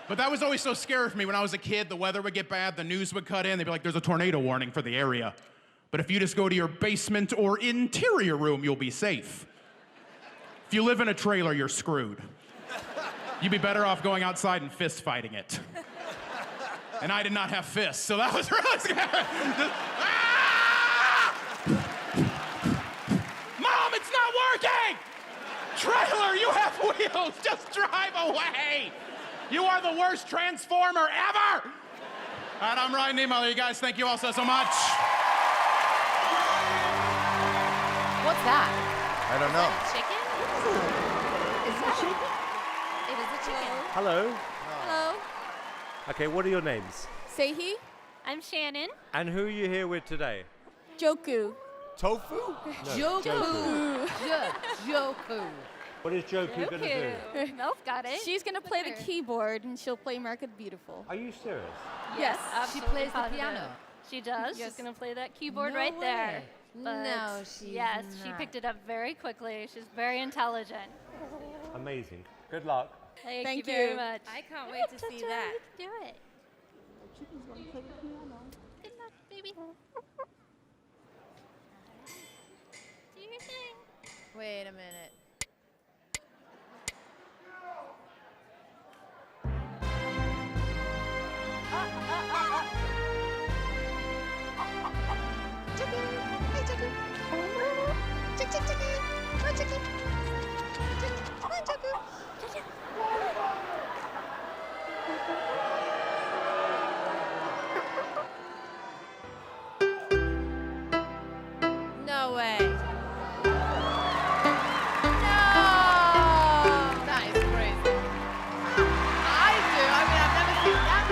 Speaker 1: But that was always so scary for me. When I was a kid, the weather would get bad, the news would cut in, they'd be like, there's a tornado warning for the area. But if you just go to your basement or interior room, you'll be safe. If you live in a trailer, you're screwed. You'd be better off going outside and fist fighting it. And I did not have fists, so that was really scary. Mom, it's not working! Trailer, you have wheels, just drive away! You are the worst transformer ever! All right, I'm Ryan Niemiller. You guys, thank you all so much.
Speaker 14: What's that?
Speaker 8: I don't know.
Speaker 12: Chicken?
Speaker 14: Is that chicken?
Speaker 12: It is a chicken.
Speaker 16: Hello.
Speaker 12: Hello.
Speaker 16: Okay, what are your names?
Speaker 12: Seihi. I'm Shannon.
Speaker 16: And who are you here with today?
Speaker 12: Joku.
Speaker 8: Tofu?
Speaker 14: Joku. Joku.
Speaker 16: What is Joku going to do?
Speaker 12: Mel's got it.
Speaker 7: She's gonna play the keyboard and she'll play America the Beautiful.
Speaker 16: Are you serious?
Speaker 7: Yes,
Speaker 14: She plays the piano.
Speaker 7: She does.
Speaker 14: Yes.
Speaker 7: She's gonna play that keyboard
Speaker 14: No
Speaker 7: right there.
Speaker 14: way.
Speaker 7: But
Speaker 14: No, she's
Speaker 7: yes, she
Speaker 14: not.
Speaker 7: picked it up very quickly. She's very intelligent.
Speaker 16: Amazing. Good luck.
Speaker 7: Thank you very much.
Speaker 12: I can't wait to see that.
Speaker 7: Do it. Good luck, baby. Do your thing.
Speaker 12: Wait a minute. No way. No! That is crazy. I do. I mean, I've never seen that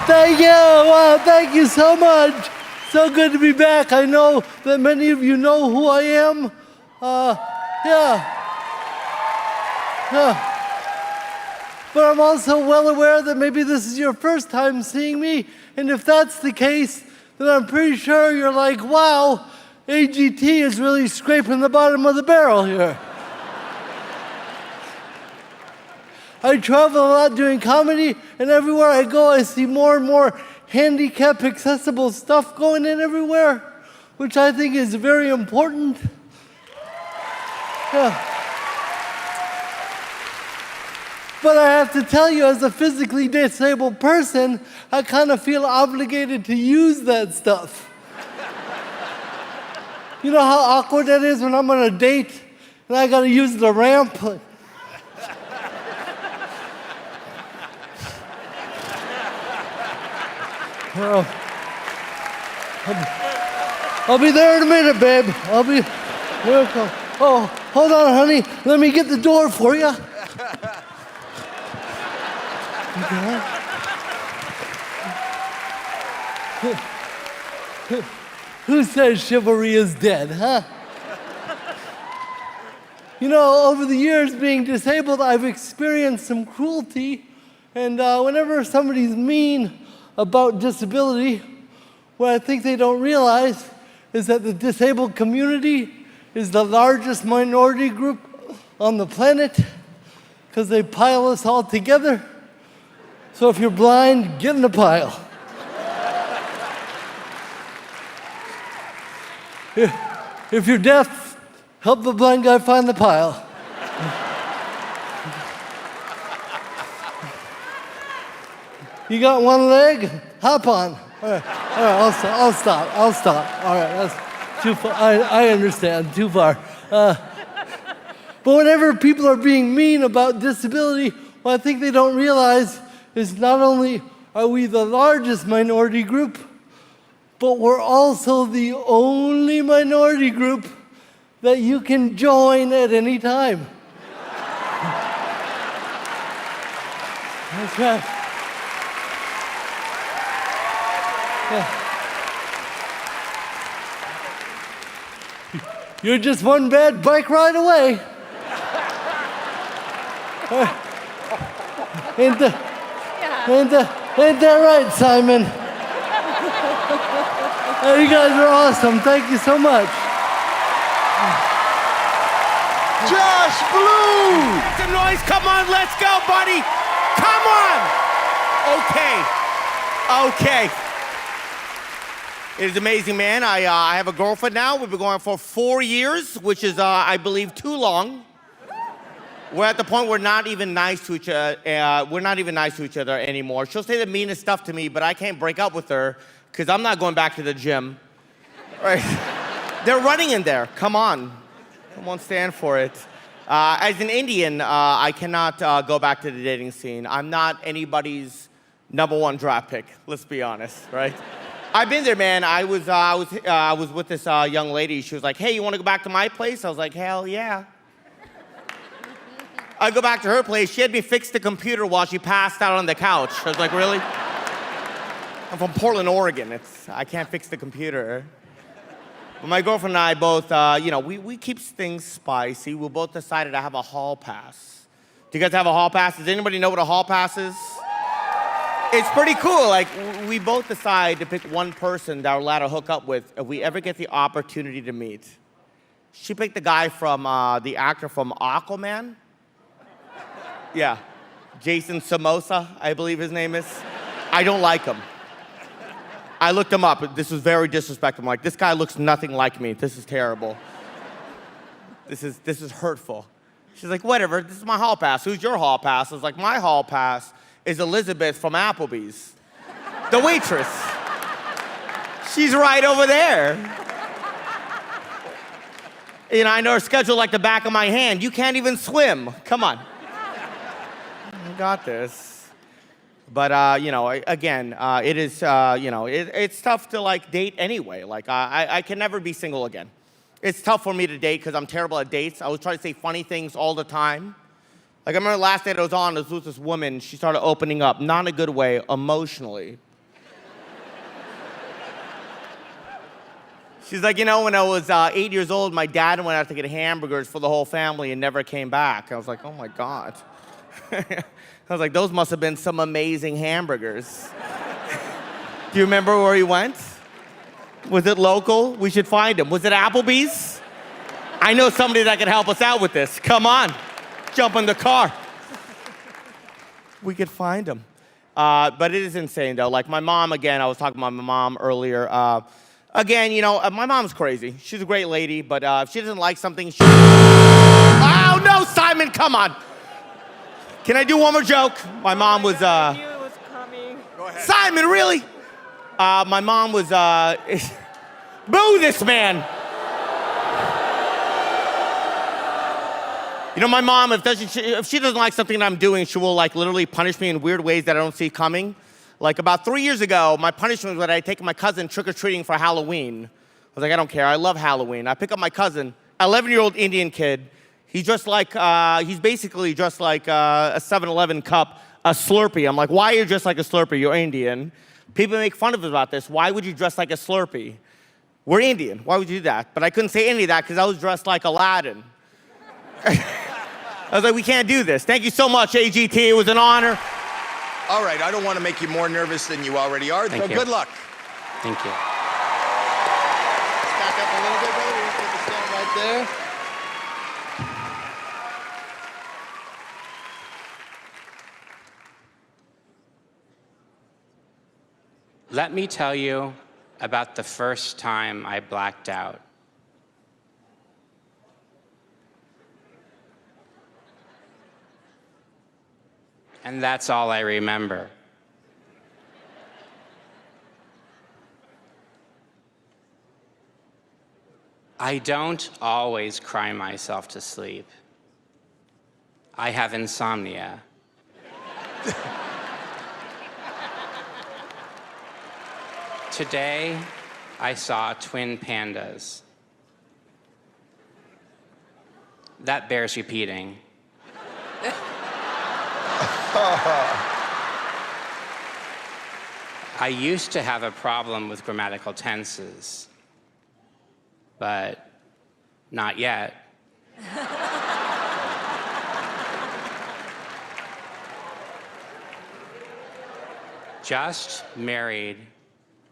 Speaker 17: Thank you. Wow, thank you so much. So good to be back. I know that many of you know who I am. But I'm also well aware that maybe this is your first time seeing me. And if that's the case, then I'm pretty sure you're like, wow, AGT is really scraping the bottom of the barrel here. I travel a lot doing comedy, and everywhere I go, I see more and more handicap accessible stuff going in everywhere, which I think is very important. Yeah. But I have to tell you, as a physically disabled person, I kind of feel obligated to use that stuff. You know how awkward that is when I'm on a date and I gotta use the ramp? I'll be there in a minute, babe. Oh, hold on, honey. Let me get the door for you. Who says chivalry is dead, huh? You know, over the years being disabled, I've experienced some cruelty, and whenever somebody's mean about disability, what I think they don't realize is that the disabled community is the largest minority group on the planet because they pile us all together. So if you're blind, get in the pile. If you're deaf, help the blind guy find the pile. You got one leg? Hop on. All right, I'll stop. All right, that's too far. I understand, too far. But whenever people are being mean about disability, what I think they don't realize is not only are we the largest minority group, but we're also the only minority group that you can join at any time. That's right. Yeah. You're just one bad bike ride away. Ain't that right, Simon? You guys are awesome. Thank you so much.
Speaker 8: Josh Blue!
Speaker 1: Make some noise. Come on, let's go, buddy. Come on. Okay. It is amazing, man. I have a girlfriend now. We've been going for 4 years, which is, I believe, too long. We're at the point we're not even nice to each other. We're not even nice to each other anymore. She'll say the meanest stuff to me, but I can't break up with her
Speaker 18: because I'm not going back to the gym. Right? They're running in there. Come on. I won't stand for it. As an Indian, I cannot go back to the dating scene. I'm not anybody's #1 draft pick, let's be honest, right? I've been there, man. I was with this young lady. She was like, hey, you want to go back to my place? I was like, hell yeah. I go back to her place. She had me fix the computer while she passed out on the couch. I was like, really? I'm from Portland, Oregon. I can't fix the computer. But my girlfriend and I both, we keep things spicy. We both decided to have a hall pass. Do you guys have a hall pass? Does anybody know what a hall pass is? It's pretty cool. Like, we both decide to pick one person that we're allowed to hook up with if we ever get the opportunity to meet. She picked the guy from, the actor from Aquaman. Yeah, Jason Samosa, I believe his name is. I don't like him. I looked him up. This was very disrespectful. I'm like, this guy looks nothing like me. This is terrible. This is hurtful. She's like, whatever, this is my hall pass. Who's your hall pass? I was like, my hall pass is Elizabeth from Applebee's. The waitress. She's right over there. You know, I know her schedule like the back of my hand. You can't even swim. Come on. I got this. But, again, it is, it's tough to, like, date anyway. Like, I can never be single again. It's tough for me to date because I'm terrible at dates. I was trying to say funny things all the time. Like, I remember the last date I was on, it was with this woman. She started opening up, not in a good way, emotionally. She's like, when I was 8 years old, my dad went out to get hamburgers for the whole family and never came back. I was like, oh, my God. I was like, those must have been some amazing hamburgers. Do you remember where he went? Was it local? We should find him. Was it Applebee's? I know somebody that can help us out with this. Come on, jump in the car. We could find him. But it is insane, though. Like my mom, again, I was talking about my mom earlier. Again, my mom's crazy. She's a great lady, but if she doesn't like something, she... Oh, no, Simon, come on. Can I do one more joke? My mom was,
Speaker 6: I knew it was coming.
Speaker 18: Go ahead. Simon, really? My mom was, boo this man. My mom, if she doesn't like something that I'm doing, she will like literally punish me in weird ways that I don't see coming. Like about 3 years ago, my punishment was that I take my cousin trick-or-treating for Halloween. I was like, I don't care, I love Halloween. I pick up my cousin, 11-year-old Indian kid. He's basically dressed like a 7-Eleven cup, a Slurpee. I'm like, why are you dressed like a Slurpee? You're Indian. People make fun of us about this. Why would you dress like a Slurpee? We're Indian. Why would you do that? But I couldn't say any of that because I was dressed like Aladdin. I was like, we can't do this. Thank you so much, AGT. It was an honor.
Speaker 8: All right, I don't want to make you more nervous than you already are, so good luck.
Speaker 19: Thank you.
Speaker 17: Back up a little bit, brother. You can stand right there.
Speaker 19: Let me tell you about the first time I blacked out. And that's all I remember. I don't always cry myself to sleep. I have insomnia. Today, I saw twin pandas. That bears repeating. I used to have a problem with grammatical tenses, but not yet. Just married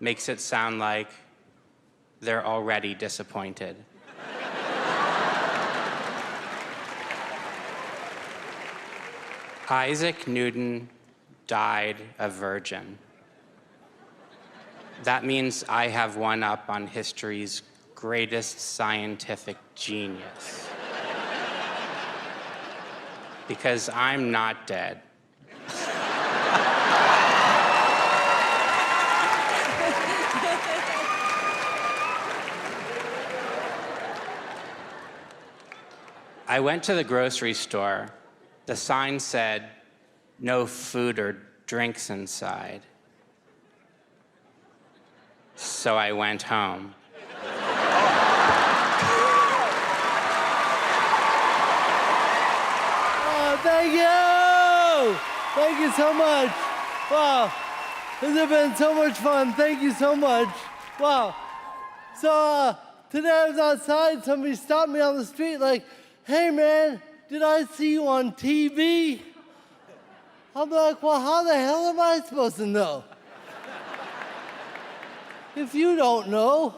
Speaker 19: makes it sound like they're already disappointed. Isaac Newton died a virgin. That means I have one up on history's greatest scientific genius. Because I'm not dead. I went to the grocery store. The sign said, no food or drinks inside. So I went home.
Speaker 17: Oh, thank you! Thank you so much. Wow, this has been so much fun. Thank you so much. Wow. So today I was outside, somebody stopped me on the street like, hey man, did I see you on TV? I'm like, well, how the hell am I supposed to know? If you don't know.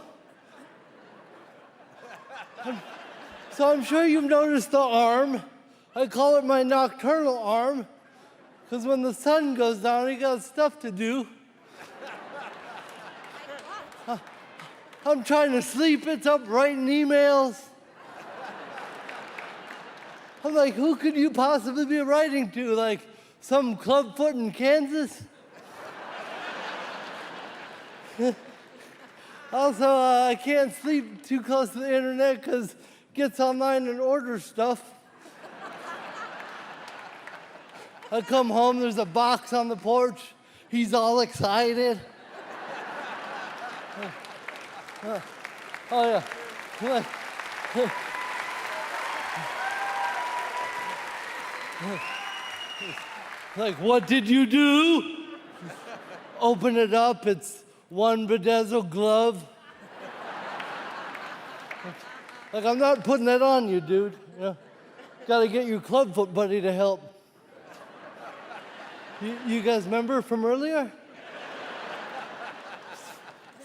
Speaker 17: So I'm sure you've noticed the arm. I call it my nocturnal arm, because when the sun goes down, I got stuff to do. I'm trying to sleep, it's up writing emails. I'm like, who could you possibly be writing to? Like some clubfoot in Kansas? Also, I can't sleep too close to the internet because gets online and orders stuff. I come home, there's a box on the porch. He's all excited. Oh yeah. Like, what did you do? Open it up, it's one bedazzled glove. Like, I'm not putting that on you, dude. Yeah. Gotta get your clubfoot buddy to help. You guys remember from earlier?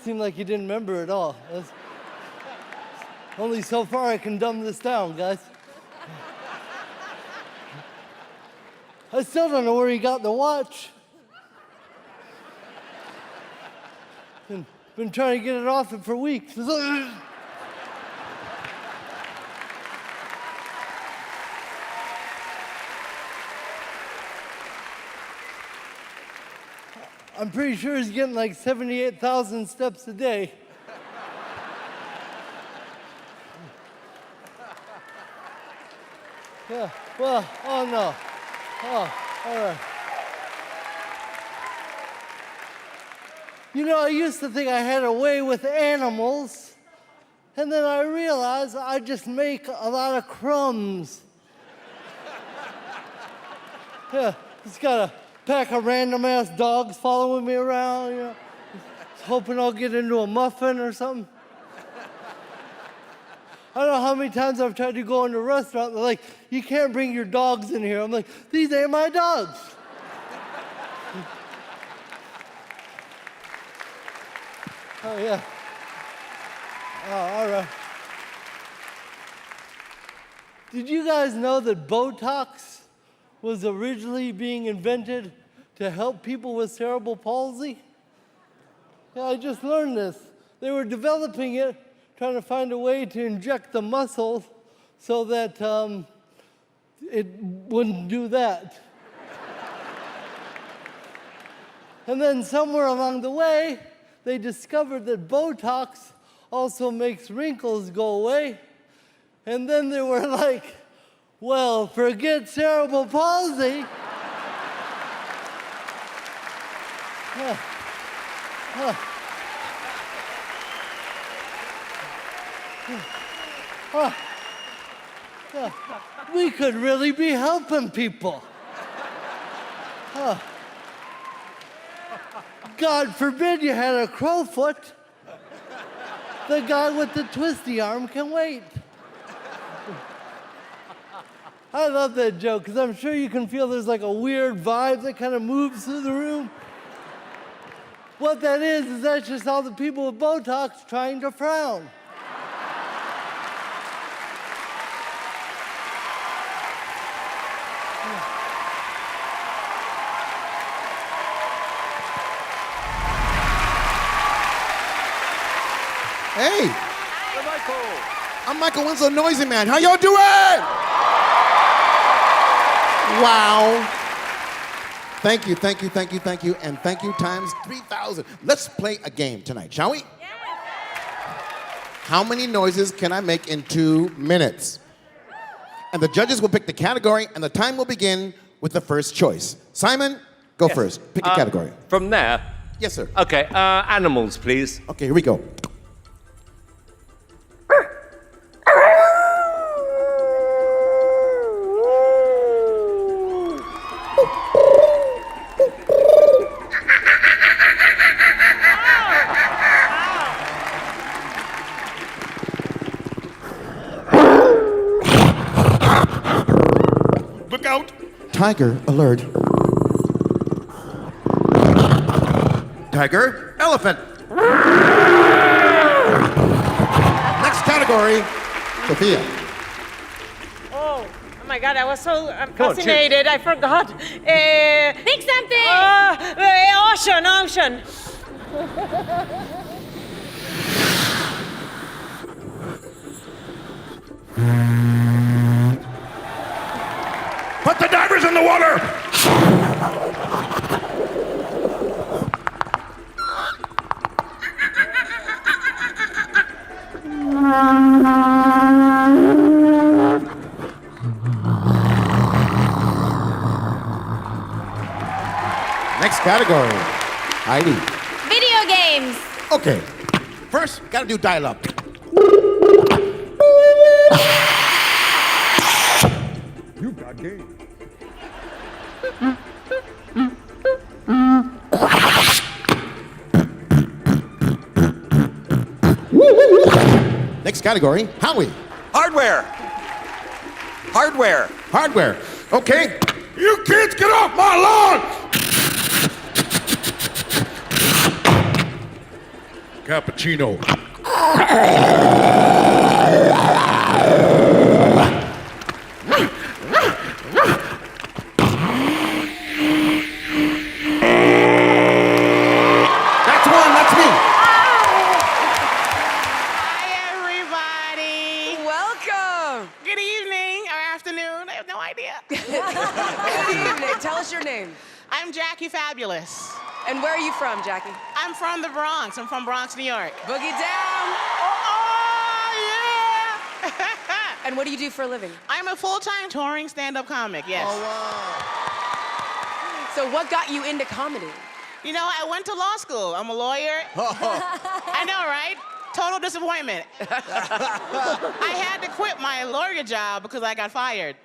Speaker 17: Seemed like you didn't remember at all. Only so far I can dumb this down, guys. I still don't know where he got the watch. Been trying to get it off him for weeks. I'm pretty sure he's getting like 78,000 steps a day. Yeah, well, oh no. Oh, all right. You know, I used to think I had a way with animals, and then I realized I just make a lot of crumbs. Yeah, just got a pack of random-ass dogs following me around, you know, hoping I'll get into a muffin or something. I don't know how many times I've tried to go into a restaurant, they're like, you can't bring your dogs in here. I'm like, these ain't my dogs. Oh, yeah. Oh, all right. Did you guys know that Botox was originally being invented to help people with cerebral palsy? Yeah, I just learned this. They were developing it, trying to find a way to inject the muscle so that it wouldn't do that. And then somewhere along the way, they discovered that Botox also makes wrinkles go away. And then they were like, well, forget cerebral palsy. We could really be helping people. God forbid you had a crowfoot. The guy with the twisty arm can wait. I love that joke because I'm sure you can feel there's like a weird vibe that kind of moves through the room. What that is that's just all the people with Botox trying to frown.
Speaker 8: Hey. I'm Michael Winslow, Noisy Man. How y'all doing? Wow. Thank you, thank you, thank you, thank you, and thank you times 3,000. Let's play a game tonight, shall we? How many noises can I make in 2 minutes? and the judges will pick the category, and the time will begin with the first choice. Simon, go first. Pick a category.
Speaker 10: From there?
Speaker 8: Yes, sir.
Speaker 10: Okay, animals, please.
Speaker 8: Okay, here we go.
Speaker 5: Look out.
Speaker 8: Tiger alert.
Speaker 20: Tiger, elephant.
Speaker 8: Next category, Sophia.
Speaker 21: Oh my God, I was so
Speaker 8: on,
Speaker 21: fascinated. I forgot. Pick something. Ocean.
Speaker 5: Put the divers in the water.
Speaker 8: Next category, Heidi.
Speaker 22: Video games.
Speaker 8: Okay, first, gotta do dial-up.
Speaker 5: You got game.
Speaker 8: Next category, Howie.
Speaker 5: Hardware.
Speaker 8: Hardware. Okay.
Speaker 5: You kids get off my lawn! Cappuccino.
Speaker 8: That's one, that's me.
Speaker 21: Welcome.
Speaker 4: Good evening or afternoon. I have no idea.
Speaker 21: Good evening. Tell us your name.
Speaker 4: I'm Jackie Fabulous.
Speaker 21: And where are you from, Jackie?
Speaker 4: I'm from the Bronx. I'm from Bronx, New York.
Speaker 21: Boogie down.
Speaker 4: Oh, yeah.
Speaker 21: And what do you do for a living?
Speaker 4: I'm a full-time touring stand-up comic, yes.
Speaker 21: Oh, wow. So what got you into comedy?
Speaker 4: You know, I went to law school. I'm a lawyer. I know, right? Total disappointment. I had to quit my lawyer job because I got fired.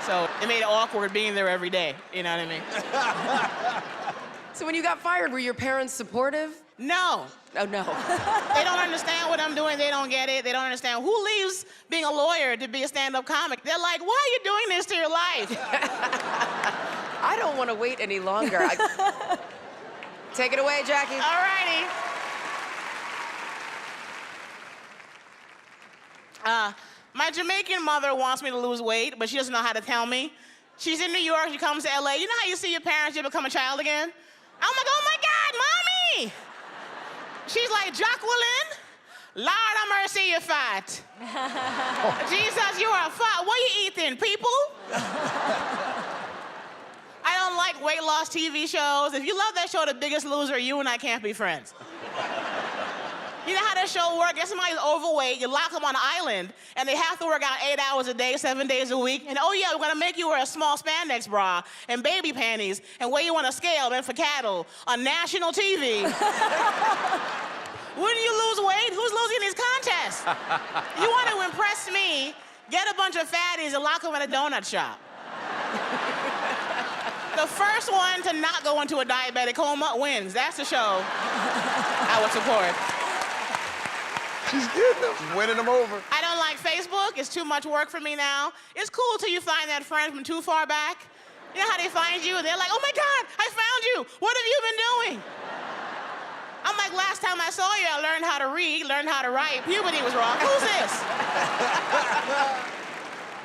Speaker 4: So it made it awkward being there every day. You know what I mean?
Speaker 21: So when you got fired, were your parents supportive?
Speaker 4: No.
Speaker 21: Oh, no.
Speaker 4: They don't understand what I'm doing. They don't get it. They don't understand. Who leaves being a lawyer to be a stand-up comic? They're like, why are you doing this to your life?
Speaker 21: I don't want to wait any longer. Take it away, Jackie.
Speaker 4: All righty. My Jamaican mother wants me to lose weight, but she doesn't know how to tell me. She's in New York, she comes to LA. You know how you see your parents, you become a child again? I'm like, oh my God, Mommy! She's like, Jacqueline, Lord have mercy, you're fat. Jesus, you are fat. What are you eating, people? I don't like weight loss TV shows. If you love that show, The Biggest Loser, you and I can't be friends. You know how that show works? If somebody's overweight, you lock them on an island, and they have to work out 8 hours a day, 7 days a week. And oh yeah, we're gonna make you wear a small spandex bra and baby panties and weigh you on a scale meant for cattle on national TV. Wouldn't you lose weight? Who's losing these contests? You want to impress me, get a bunch of fatties and lock them in a donut shop. The first one to not go into a diabetic coma wins. That's the show I would support.
Speaker 20: She's getting them. She's winning them over.
Speaker 4: I don't like Facebook. It's too much work for me now. It's cool till you find that friend from too far back. You know how they find you and they're like, oh my God, I found you. What have you been doing? I'm like, last time I saw you, I learned how to read, learned how to write. Puberty was wrong. Who's this?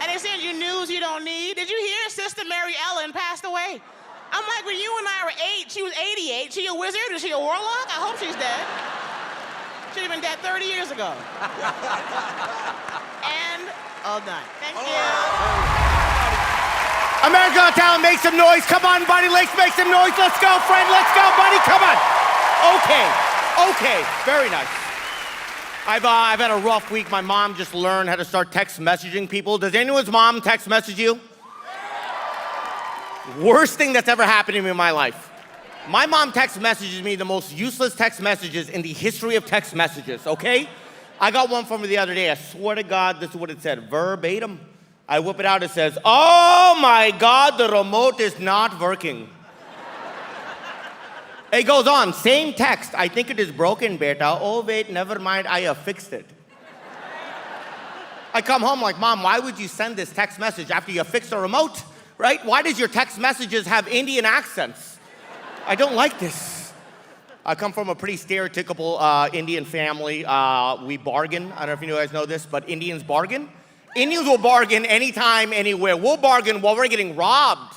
Speaker 4: And they send you news you don't need. Did you hear Sister Mary Ellen passed away? I'm like, when you and I were 8, she was 88. She a wizard? Is she a warlock? I hope she's dead. Should have been dead 30 years ago. And all done. Thank you.
Speaker 18: America Got Talent, make some noise. Come on, buddy, let's make some noise. Let's go, friend. Let's go, buddy. Come on. Okay. Very nice. I've had a rough week. My mom just learned how to start text messaging people. Does anyone's mom text message you? Worst thing that's ever happened to me in my life. My mom text messages me the most useless text messages in the history of text messages, okay? I got one from her the other day. I swear to God, this is what it said, verbatim. I whip it out, it says, "Oh my God, the remote is not working." It goes on, same text. "I think it is broken, beta. Oh wait, never mind, I have fixed it." I come home like, "Mom, why would you send this text message after you fixed the remote, right? Why does your text messages have Indian accents? I don't like this." I come from a pretty stereotypical Indian family. We bargain. I don't know if you guys know this, but Indians bargain. Indians will bargain anytime, anywhere. We'll bargain while we're getting robbed.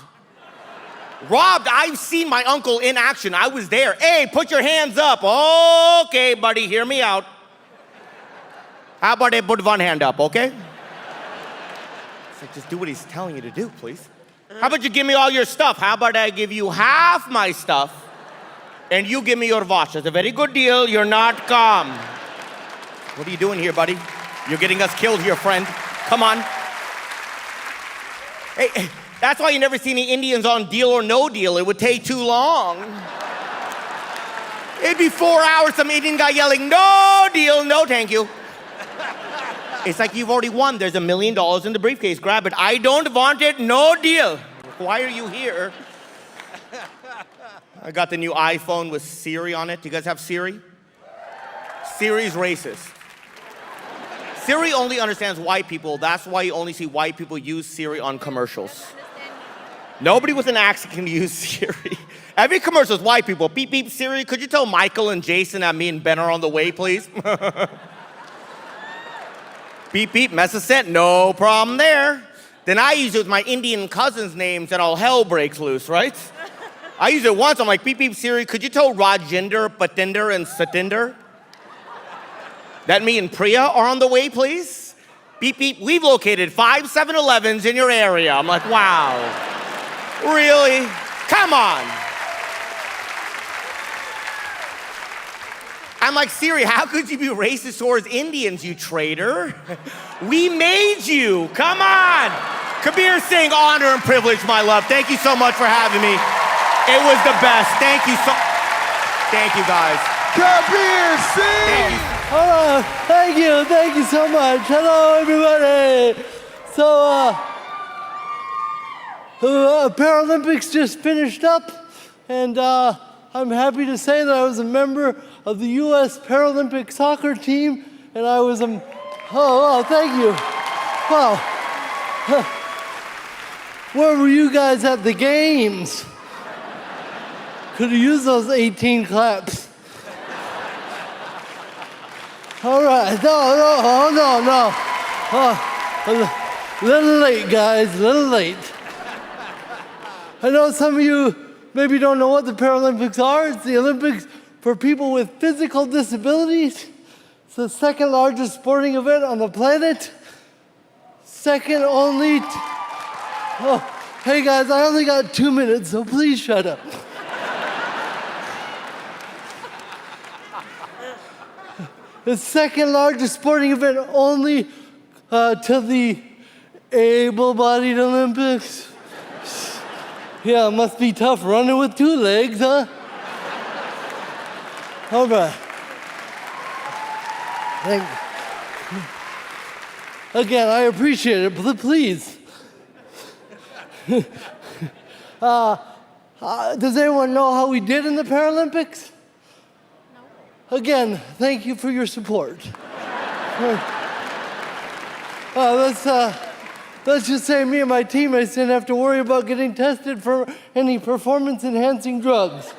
Speaker 18: Robbed, I've seen my uncle in action. I was there. "Hey, put your hands up." "Okay, buddy, hear me out. How about I put one hand up, okay?" It's like, just do what he's telling you to do, please. "How about you give me all your stuff? How about I give you half my stuff and you give me your watch? That's a very good deal. You're not calm." What are you doing here, buddy? You're getting us killed here, friend. Come on. Hey, that's why you never see any Indians on Deal or No Deal. It would take too long. It'd be 4 hours, some Indian guy yelling, "No deal, no thank you." It's like you've already won. There's $1 million in the briefcase. Grab it. "I don't want it, no deal." Why are you here? I got the new iPhone with Siri on it. Do you guys have Siri? Siri's racist. Siri only understands white people. That's why you only see white people use Siri on commercials. Nobody with an accent can use Siri. Every commercial is white people. "Beep, beep, Siri, could you tell Michael and Jason that me and Ben are on the way, please?" "Beep, beep, message sent, no problem there." Then I use it with my Indian cousins' names and all hell breaks loose, right? I use it once, I'm like, "Beep, beep, Siri, could you tell Rajinder, Patinder, and Satinder that me and Priya are on the way, please?" "Beep, beep, we've located 5 7-Elevens in your area." I'm like, wow. Really? Come on. I'm like, "Siri, how could you be racist towards Indians, you traitor? We made you. Come on." Kabir Singh, honor and privilege, my love. Thank you so much for having me. It was the best. Thank you guys.
Speaker 17: Kabir Singh! Thank you so much. Hello, everybody. So, Paralympics just finished up, and I'm happy to say that I was a member of the U.S. Paralympic soccer team, and I was thank you. Wow. Where were you guys at the games? Could have used those 18 claps. All right, no. Little late, guys, little late. I know some of you maybe don't know what the Paralympics are. It's the Olympics for people with physical disabilities. It's the second largest sporting event on the planet. Second only hey guys, I only got 2 minutes, so please shut up. The second largest sporting event only to the able-bodied Olympics. Yeah, it must be tough running with 2 legs, huh? All right. Again, I appreciate it, but please. Does anyone know how we did in the Paralympics? No. Again, thank you for your support. Let's just say me and my teammates didn't have to worry about getting tested for any performance-enhancing drugs.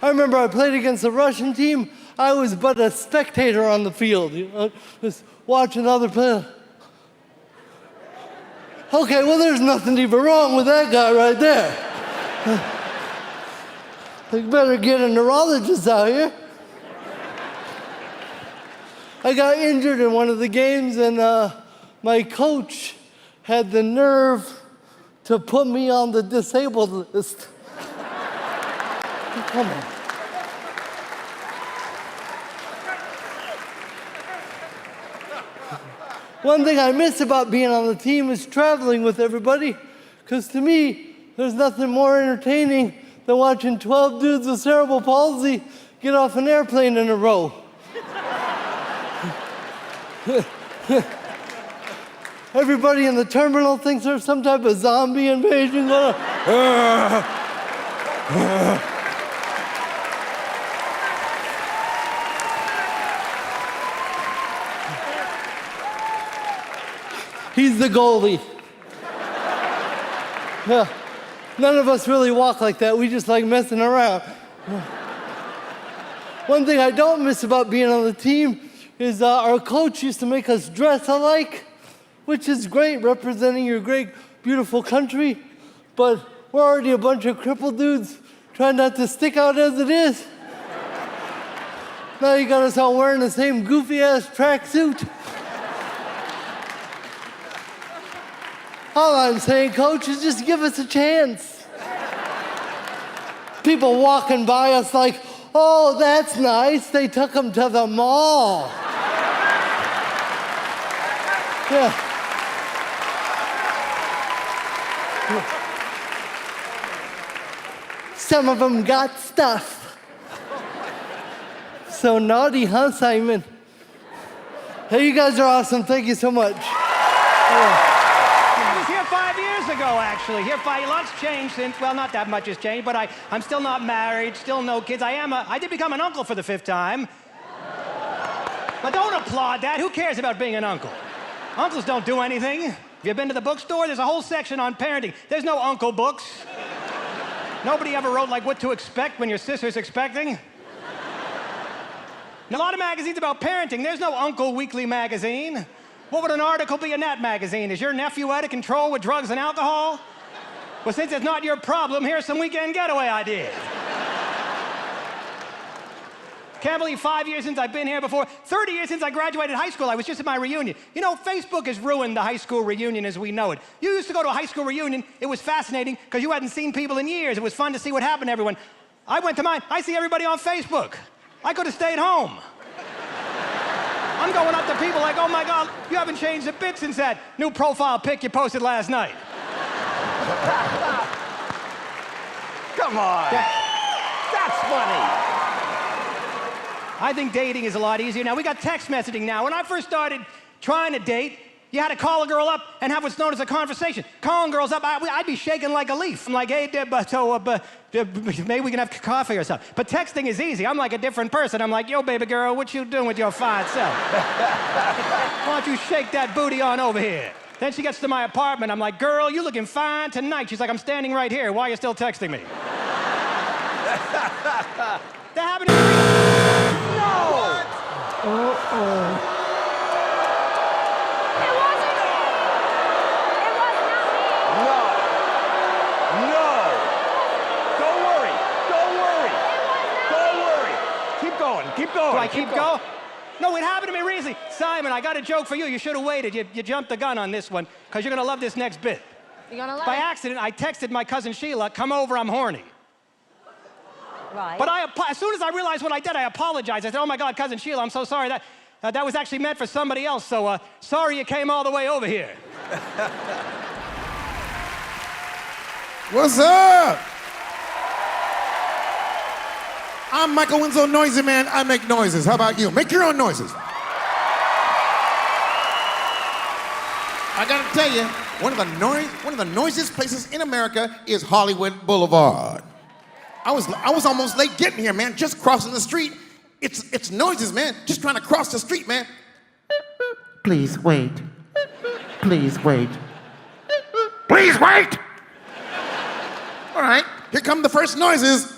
Speaker 17: I remember I played against the Russian team. I was but a spectator on the field, just watching other players. Okay, well, there's nothing even wrong with that guy right there. You better get a neurologist out here. I got injured in one of the games, and my coach had the nerve to put me on the disabled list. Come on. One thing I miss about being on the team is traveling with everybody, because to me, there's nothing more entertaining than watching 12 dudes with cerebral palsy get off an airplane in a row. Everybody in the terminal thinks there's some type of zombie invasion going on. He's the goalie. Yeah. None of us really walk like that. We just like messing around. One thing I don't miss about being on the team is our coach used to make us dress alike, which is great, representing your great, beautiful country. But we're already a bunch of crippled dudes trying not to stick out as it is. Now you got us all wearing the same goofy-ass tracksuit. All I'm saying, Coach, is just give us a chance. People walking by us like, oh, that's nice. They took them to the mall. Yeah. Some of them got stuff. So naughty, huh, Simon? Hey, you guys are awesome. Thank you so much.
Speaker 3: I was here 5 years ago, actually. Lots changed since, well, not that much has changed, but I'm still not married, still no kids. I did become an uncle for the 5th time. But don't applaud that. Who cares about being an uncle? Uncles don't do anything. Have you been to the bookstore? There's a whole section on parenting. There's no uncle books. Nobody ever wrote, like, what to expect when your sister's expecting. And a lot of magazines about parenting. There's no Uncle Weekly magazine. What would an article be in that magazine? Is your nephew out of control with drugs and alcohol? Well, since it's not your problem, here's some weekend getaway ideas. Can't believe 5 years since I've been here before. 30 years since I graduated high school. I was just at my reunion. You know, Facebook has ruined the high school reunion as we know it. You used to go to a high school reunion. It was fascinating because you hadn't seen people in years. It was fun to see what happened to everyone. I went to mine. I see everybody on Facebook. I could have stayed home. I'm going up to people like, oh my God, you haven't changed a bit since that new profile pic you posted last night.
Speaker 9: Come on. That's funny.
Speaker 3: I think dating is a lot easier now. We got text messaging now. When I first started trying to date, you had to call a girl up and have what's known as a conversation. Calling girls up, I'd be shaking like a leaf. I'm like, hey, maybe we can have coffee or something. But texting is easy. I'm like a different person. I'm like, yo, baby girl, what you doing with your fine self? Why don't you shake that booty on over here? Then she gets to my apartment. I'm like, girl, you looking fine tonight. She's like, I'm standing right here. Why are you still texting me? That happened to me. No! What? Uh-oh.
Speaker 9: Keep going.
Speaker 3: Do I keep going? No, it happened to me recently. Simon, I got a joke for you. You should have waited. You jumped the gun on this one because you're going to love this next bit.
Speaker 14: You're going to love
Speaker 3: By
Speaker 14: it?
Speaker 3: accident, I texted my cousin Sheila, come over, I'm horny.
Speaker 14: Right.
Speaker 3: But as soon as I realized what I did, I apologized. I said, oh my God, cousin Sheila, I'm so sorry. That was actually meant for somebody else, so sorry you came all the way over here.
Speaker 8: What's up? I'm Michael Winslow, Noisy Man. I make noises. How about you? Make your own noises. I gotta tell you, one of the noisiest places in America is Hollywood Boulevard. I was almost late getting here, man. Just crossing the street. It's noises, man. Just trying to cross the street, man. Please wait. Please wait. Please wait! All right, here come the first noises.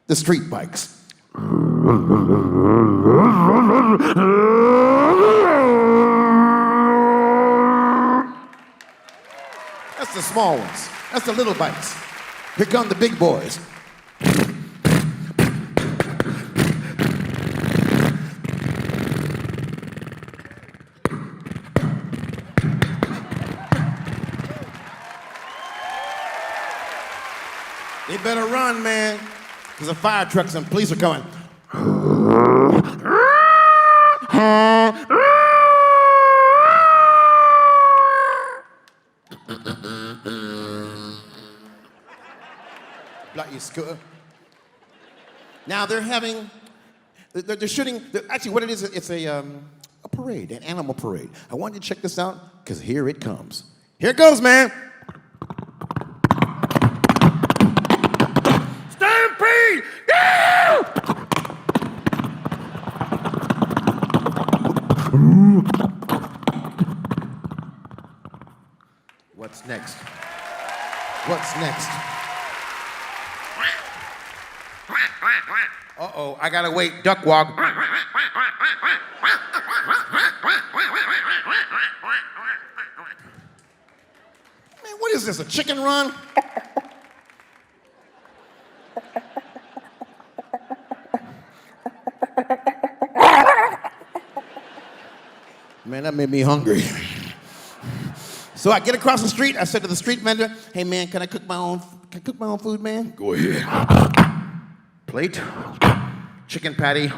Speaker 8: The street bikes. That's the small ones. That's the little bikes. Here come the big boys. They better run, man, because the fire trucks and police are coming. Black is good. Now they're having, they're shooting, actually what it is, it's a parade, an animal parade. I want you to check this out, because here it comes. Here it goes, man. Stampede! Yeah! What's next? What's next? Uh-oh, I gotta wait. Duck walk. Man, what is this, a chicken run? Man, that made me hungry. So I get across the street, I said to the street vendor, hey man, can I cook my own food, man? Go ahead. Plate, chicken patty.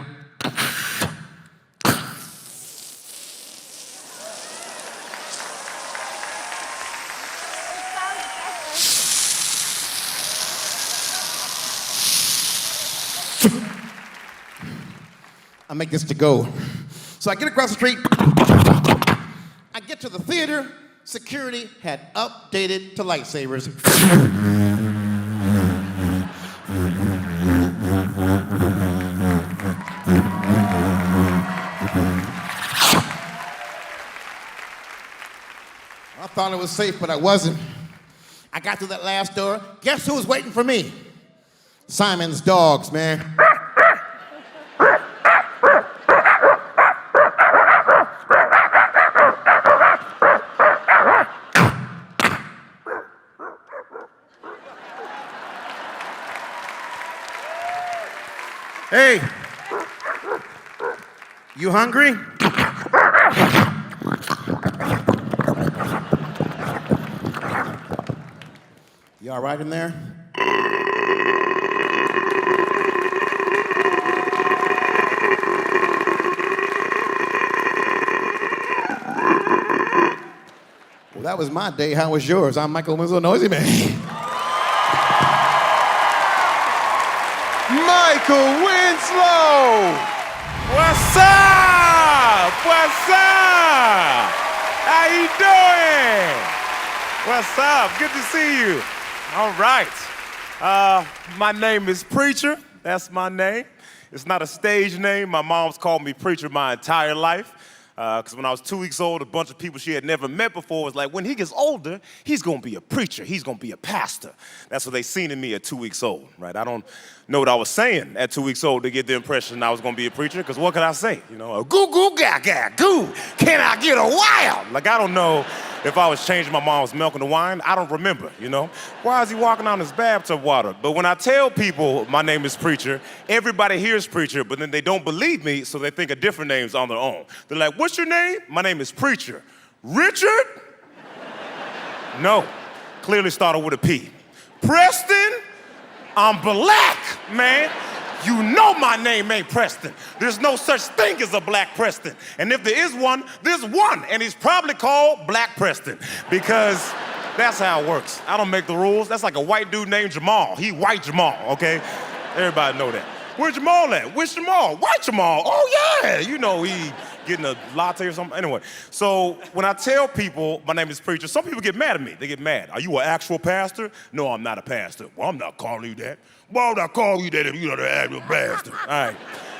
Speaker 8: I make this to go. So I get across the street, I get to the theater, security had updated to lightsabers. I thought it was safe, but I wasn't. I got to that last door. Guess who was waiting for me? Simon's dogs, man. Hey, you hungry? You all right in there? Well, that was my day. How was yours? I'm Michael Winslow, Noisy Man.
Speaker 5: Michael Winslow! What's up? What's up? How you doing? What's up? Good to see you. All right. My name is Preacher. That's my name. It's not a stage name. My mom's called me Preacher my entire life. Because when I was 2 weeks old, a bunch of people she had never met before was like, when he gets older, he's going to be a preacher. He's going to be a pastor. That's what they seen in me at 2 weeks old, right? I don't know what I was saying at 2 weeks old to get the impression I was going to be a preacher, because what could I say? You know, goo, goo, gaga, goo, can I get a wild? Like, I don't know if I was changing my mom's milk into wine. I don't remember, you know? Why is he walking on his bathtub water? But when I tell people my name is Preacher, everybody hears Preacher, but then they don't believe me, so they think of different names on their own. They're like, what's your name? My name is Preacher. Richard? No, clearly started with a P. Preston? I'm black, man. You know my name ain't Preston. There's no such thing as a Black Preston. And if there is one, there's one, and he's probably called Black Preston, because that's how it works. I don't make the rules. That's like a white dude named Jamal. He white Jamal, okay? Everybody know that. Where's Jamal at? Which Jamal? White Jamal. Oh, yeah. You know he getting a latte or something. Anyway, so when I tell people my name is Preacher, some people get mad at me. They get mad. Are you an actual pastor? No, I'm not a pastor. Well, I'm not calling you that. Why would I call you that if you're not an actual pastor? All right,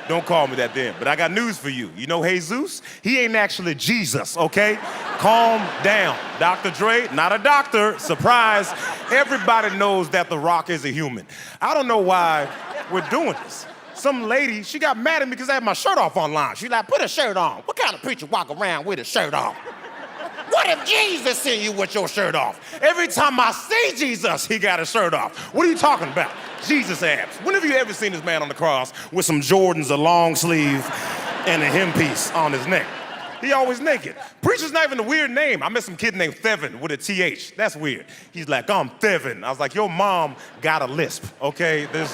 Speaker 5: don't call me that then. But I got news for you. You know Jesus? He ain't actually Jesus, okay? Calm down. Dr. Dre, not a doctor. Surprise. Everybody knows that The Rock is a human. I don't know why we're doing this. Some lady, she got mad at me because I had my shirt off online. She like, put a shirt on. What kind of preacher walk around with a shirt on? What if Jesus seen you with your shirt off? Every time I see Jesus, he got his shirt off. What are you talking about? Jesus abs. When have you ever seen this man on the cross with some Jordans, a long sleeve, and a hem piece on his neck? He always naked. Preacher's not even a weird name. I met some kid named Thevin with a TH. That's weird. He's like, I'm Thevin. I was like, your mom got a lisp, okay? There's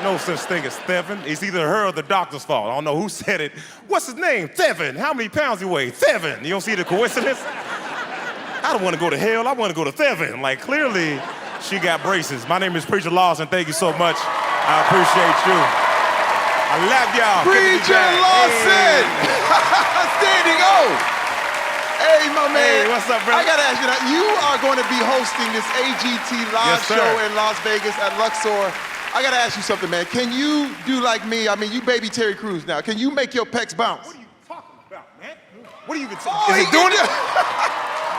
Speaker 5: no such thing as Thevin. It's either her or the doctor's fault. I don't know who said it. What's his name? Thevin. How many pounds he weigh? Thevin. You don't see the coincidence? I don't want to go to hell. I want to go to Thevin. Like, clearly, She got braces. My name is Preacher Lawson. Thank you so much. I appreciate you. I love y'all.
Speaker 20: Preacher Lawson! Standing O! Hey, my man.
Speaker 5: Hey, what's up, brother?
Speaker 20: I gotta ask you now, you are going to be hosting this AGT live show in Las Vegas at Luxor. I gotta ask you something, man. Can you do like me? I mean, you baby Terry Crews now. Can you make your pecs bounce?
Speaker 5: What are you talking about, man? What are you even talking
Speaker 20: Oh,
Speaker 5: Is it doing it?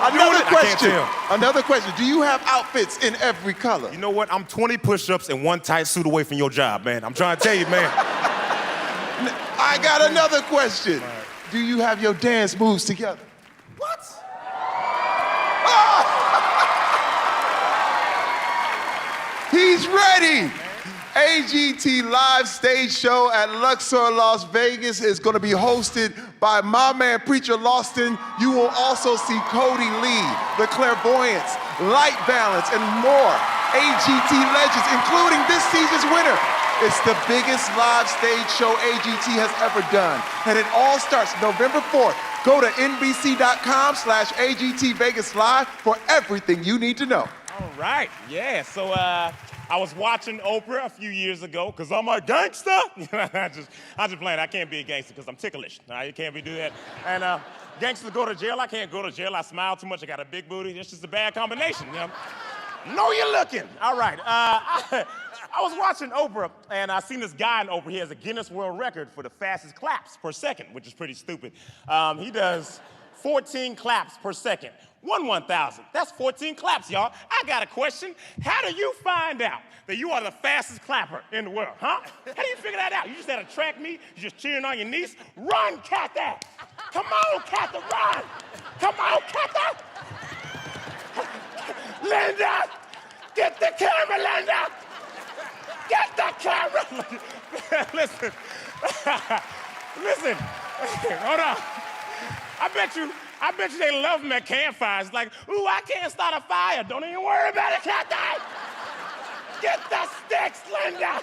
Speaker 20: Another question.
Speaker 5: I can't tell.
Speaker 20: Another question. Do you have outfits in every color?
Speaker 5: You know what? I'm 20 push-ups and one tight suit away from your job, man. I'm trying to tell you, man.
Speaker 20: I got another question. Do you have your dance moves together?
Speaker 5: What?
Speaker 20: He's ready. AGT live stage show at Luxor, Las Vegas is going to be hosted by my man, Preacher Lawson. You will also see Cody Lee, the Clairvoyants, Light Balance, and more AGT legends, including this season's winner. It's the biggest live stage show AGT has ever done. And it all starts November 4th. Go to NBC.com/AGT Vegas Live for everything you need to know.
Speaker 5: All right, yeah, so I was watching Oprah a few years ago, because I'm a gangster. I'm just playing, I can't be a gangster because I'm ticklish. You can't do that. And gangsters go to jail, I can't go to jail. I smile too much, I got a big booty. It's just a bad combination, you know you're looking. All right, I was watching Oprah, and I seen this guy in Oprah. He has a Guinness World Record for the fastest claps per second, which is pretty stupid. He does 14 claps per second. 1/1000. That's 14 claps, y'all. I got a question. How do you find out that you are the fastest clapper in the world, huh? How do you figure that out? You just had to track me, you just cheering on your niece? Run, Cather! Come on, Cather, run! Come on, Cather! Linda! Get the camera, Linda! Get the camera! Listen. Listen. Hold on. I bet you they love them at campfires. Like, ooh, I can't start a fire. Don't even worry about it, Cathy! Get the sticks, Linda!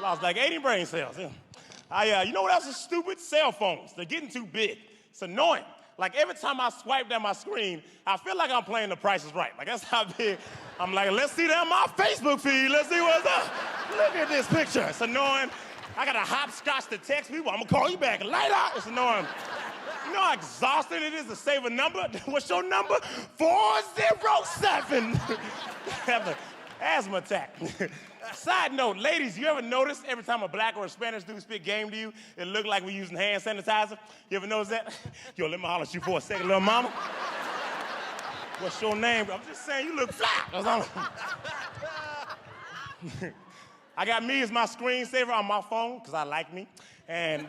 Speaker 5: Lost like 80 brain cells. Yeah. You know what else is stupid? Cell phones. They're getting too big. It's annoying. Like, every time I swipe down my screen, I feel like I'm playing The Price is Right. Like, that's how big. I'm like, let's see that on my Facebook feed. Let's see what's up. Look at this picture. It's annoying. I got to hopscotch to text people. I'm going to call you back later. It's annoying. You know how exhausting it is to save a number? What's your number? 407. Have an asthma attack. Side note, ladies, you ever notice every time a black or a Spanish dude spit game to you, it look like we're using hand sanitizer? You ever notice that? Yo, let me holler at you for a second, little mama. What's your name? I'm just saying, you look fly. That's all. I got me as my screensaver on my phone, because I like me. And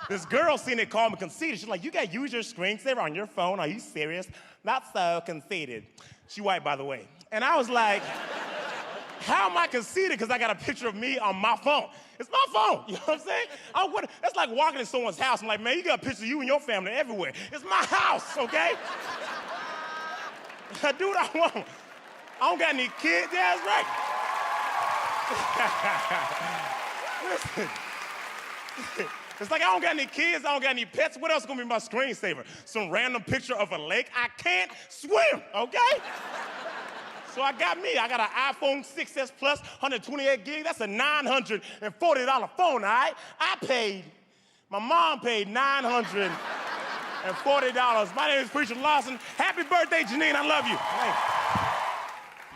Speaker 5: this girl seen it, called me conceited. She's like, you got to use your screensaver on your phone? Are you serious? Not so conceited. She white, by the way. And I was like, how am I conceited? Because I got a picture of me on my phone. It's my phone. You know what I'm saying? That's like walking in someone's house. I'm like, man, you got a picture of you and your family everywhere. It's my house, okay? I do what I want. I don't got any kids. Yeah, that's right. Listen. It's like I don't got any kids, I don't got any pets. What else is gonna be my screensaver? Some random picture of a lake? I can't swim, okay? So I got me. I got an iPhone 6S Plus, 128 gig. That's a $940 phone, all right? My mom paid $940. My name is Preacher Lawson. Happy birthday, Janine. I love you. Thanks.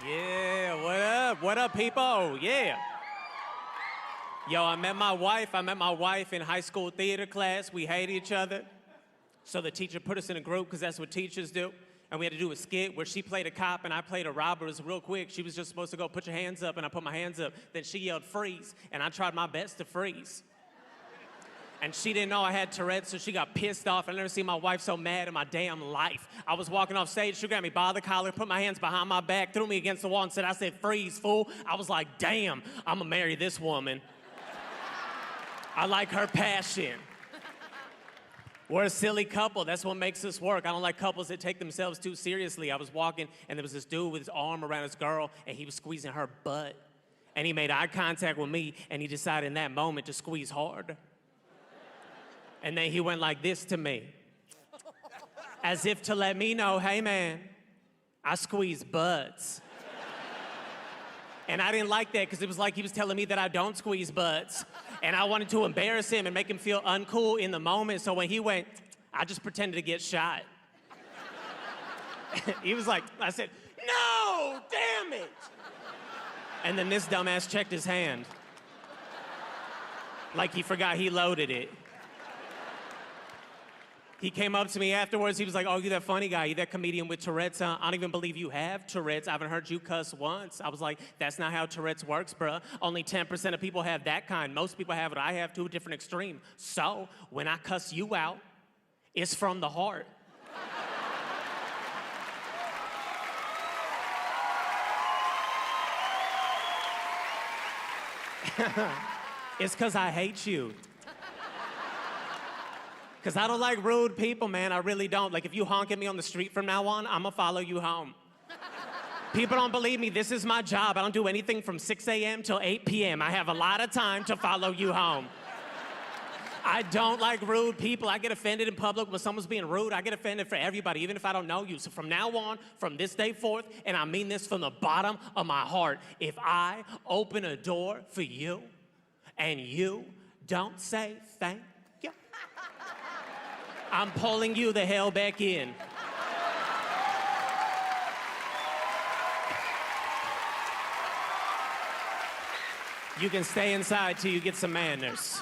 Speaker 11: Yeah, what up? What up, people? Yeah. Yo, I met my wife in high school theater class. We hate each other. So the teacher put us in a group, because that's what teachers do. And we had to do a skit where she played a cop and I played a robber. It was real quick. She was just supposed to go, put your hands up, and I put my hands up. Then she yelled, freeze, and I tried my best to freeze. And she didn't know I had Tourette's, so she got pissed off. I never seen my wife so mad in my damn life. I was walking off stage, she grabbed me by the collar, put my hands behind my back, threw me against the wall and said, I said, freeze, fool. I was like, damn, I'm gonna marry this woman. I like her passion. We're a silly couple. That's what makes us work. I don't like couples that take themselves too seriously. I was walking, and there was this dude with his arm around his girl, and he was squeezing her butt. And he made eye contact with me, and he decided in that moment to squeeze hard. And then he went like this to me, as if to let me know, hey, man, I squeeze butts. And I didn't like that because it was like he was telling me that I don't squeeze butts. And I wanted to embarrass him and make him feel uncool in the moment. So when he went, I just pretended to get shot. He was like, I said, no, damn it. And then this dumbass checked his hand. Like he forgot he loaded it. He came up to me afterwards. He was like, oh, you that funny guy. You that comedian with Tourette's. I don't even believe you have Tourette's. I haven't heard you cuss once. I was like, that's not how Tourette's works, bruh. Only 10% of people have that kind. Most people have what I have to a different extreme. So when I cuss you out, it's from the heart. It's because I hate you. Because I don't like rude people, man. I really don't. Like, if you honk at me on the street from now on, I'm going to follow you home. People don't believe me. This is my job. I don't do anything from 6 a.m. till 8 p.m. I have a lot of time to follow you home. I don't like rude people. I get offended in public when someone's being rude. I get offended for everybody, even if I don't know you. So from now on, from this day forth, and I mean this from the bottom of my heart, if I open a door for you and you don't say thank you, I'm pulling you the hell back in. You can stay inside till you get some manners.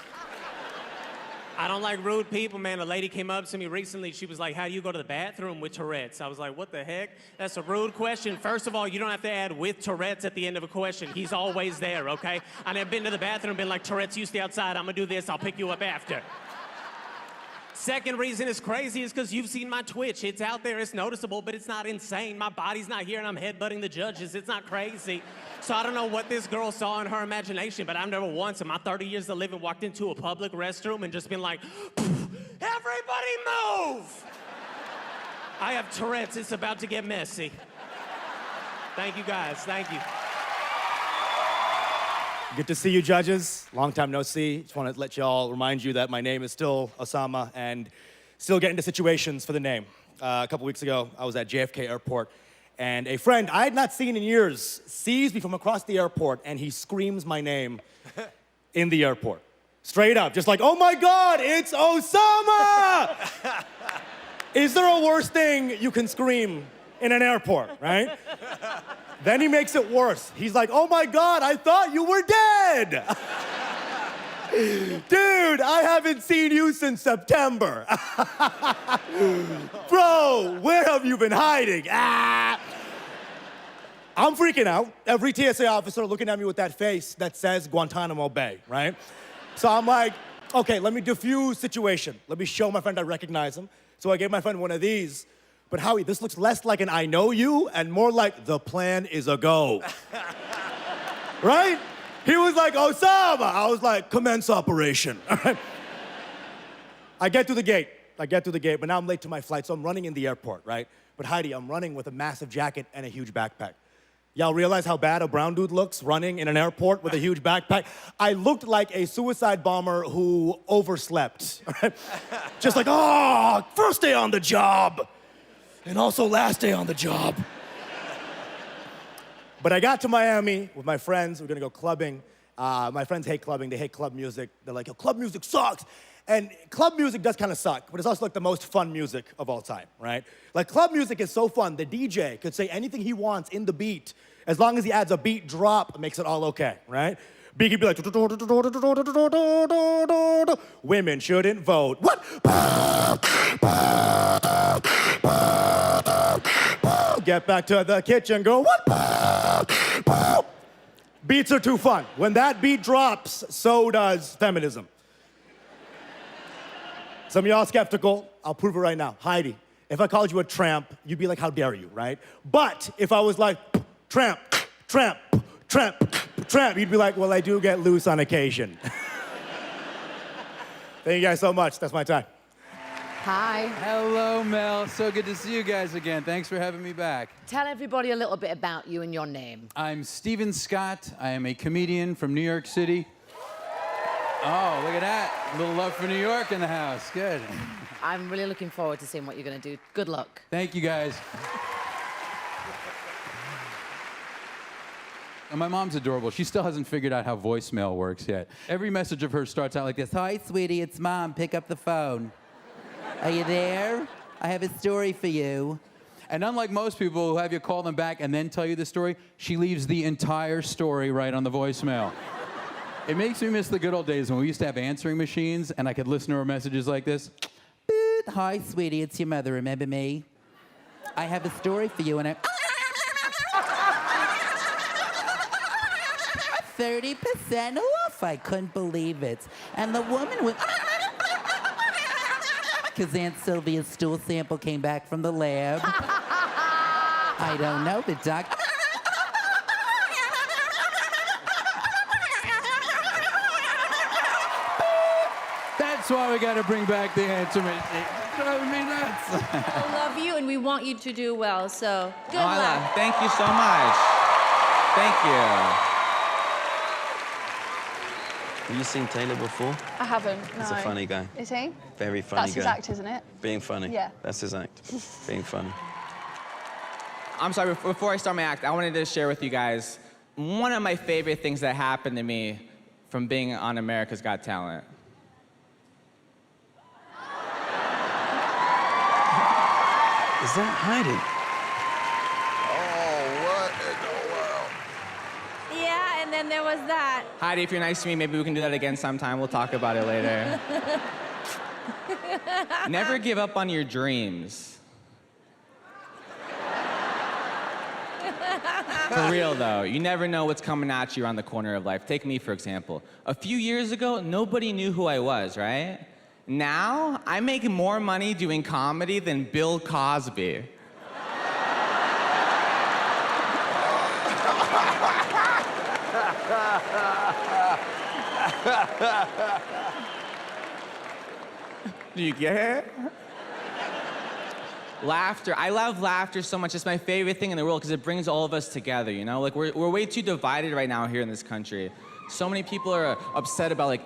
Speaker 11: I don't like rude people, man. A lady came up to me recently. She was like, how do you go to the bathroom with Tourette's? I was like, what the heck? That's a rude question. First of all, you don't have to add with Tourette's at the end of a question. He's always there, okay? I never been to the bathroom and been like, Tourette's, you stay outside. I'm gonna do this. I'll pick you up after. Second reason it's crazy is because you've seen my Twitch. It's out there, it's noticeable, but it's not insane. My body's not here and I'm headbutting the judges. It's not crazy. So I don't know what this girl saw in her imagination, but I've never once in my 30 years of living walked into a public restroom and just been like, everybody move! I have Tourette's, it's about to get messy. Thank you guys, thank you.
Speaker 2: Good to see you, judges. Long time no see. Just want to let y'all remind you that my name is still Osama and still get into situations for the name. A couple weeks ago, I was at JFK Airport and a friend I had not seen in years sees me from across the airport and he screams my name in the airport. Straight up, just like, oh my God, it's Osama! Is there a worse thing you can scream in an airport, right? Then he makes it worse. He's like, oh my God, I thought you were dead. Dude, I haven't seen you since September. Bro, where have you been hiding? Ah. I'm freaking out. Every TSA officer looking at me with that face that says Guantanamo Bay, right? So I'm like, okay, let me diffuse situation. Let me show my friend I recognize him. So I gave my friend one of these. But Howie, this looks less like an I know you and more like the plan is a go. Right? He was like, Osama. I was like, commence operation. I get through the gate, but now I'm late to my flight, so I'm running in the airport, right? But Heidi, I'm running with a massive jacket and a huge backpack. Y'all realize how bad a brown dude looks running in an airport with a huge backpack? I looked like a suicide bomber who overslept. Right? Just like, oh, first day on the job. And also last day on the job. But I got to Miami with my friends. We're gonna go clubbing. My friends hate clubbing. They hate club music. They're like, yo, club music sucks. And club music does kind of suck, but it's also like the most fun music of all time, right? Like club music is so fun. The DJ could say anything he wants in the beat. As long as he adds a beat drop, it makes it all okay, right? Beat could be like, women shouldn't vote. What? Get back to the kitchen, go, what? Beats are too fun. When that beat drops, so does feminism. Some of y'all skeptical, I'll prove it right now. Heidi, if I called you a tramp, you'd be like, how dare you, right? But if I was like, tramp, tramp, tramp, tramp, you'd be like, well, I do get loose on occasion. Thank you guys so much. That's my time.
Speaker 13: Hi. Hello, Mel. So good to see you guys again. Thanks for having me back.
Speaker 22: Tell everybody a little bit about you and your name.
Speaker 13: I'm Steven Scott. I am a comedian from New York City. Oh, look at that. A little love for New York in the house. Good.
Speaker 22: I'm really looking forward to seeing what you're going to do. Good luck.
Speaker 13: Thank you, guys. And my mom's adorable. She still hasn't figured out how voicemail works yet. Every message of hers starts out like this. Hi, sweetie, it's Mom. Pick up the phone. Are you there? I have a story for you. And unlike most people who have you call them back and then tell you the story, she leaves the entire story right on the voicemail. It makes me miss the good old days when we used to have answering machines and I could listen to her messages like this. Hi, sweetie, it's your mother. Remember me? I have a story for you and I... 30% off. I couldn't believe it. And the woman was... Because Aunt Sylvia's stool sample came back from the lab. I don't know, the doc... That's why we gotta bring back the answer machine. Driving me nuts.
Speaker 15: I love you and we want you to do well, so good luck.
Speaker 16: Thank you so much. Thank you.
Speaker 23: Have you seen Taylor before?
Speaker 24: I haven't, no.
Speaker 23: He's a funny guy.
Speaker 24: Is he?
Speaker 23: Very funny guy.
Speaker 24: That's his act, isn't it?
Speaker 23: Being funny.
Speaker 24: Yeah.
Speaker 23: That's his act. Being funny.
Speaker 16: I'm sorry, before I start my act, I wanted to share with you guys one of my favorite things that happened to me from being on America's Got Talent.
Speaker 23: Is that Heidi?
Speaker 15: Yeah, and then there was that.
Speaker 16: Heidi, if you're nice to me, maybe we can do that again sometime. We'll talk about it later. Never give up on your dreams. For real, though, you never know what's coming at you around the corner of life. Take me, for example. A few years ago, nobody knew who I was, right? Now, I make more money doing comedy than Bill Cosby. Do you get it? Laughter. I love laughter so much. It's my favorite thing in the world because it brings all of us together, you know? Like, we're way too divided right now here in this country. So many people are upset about, like,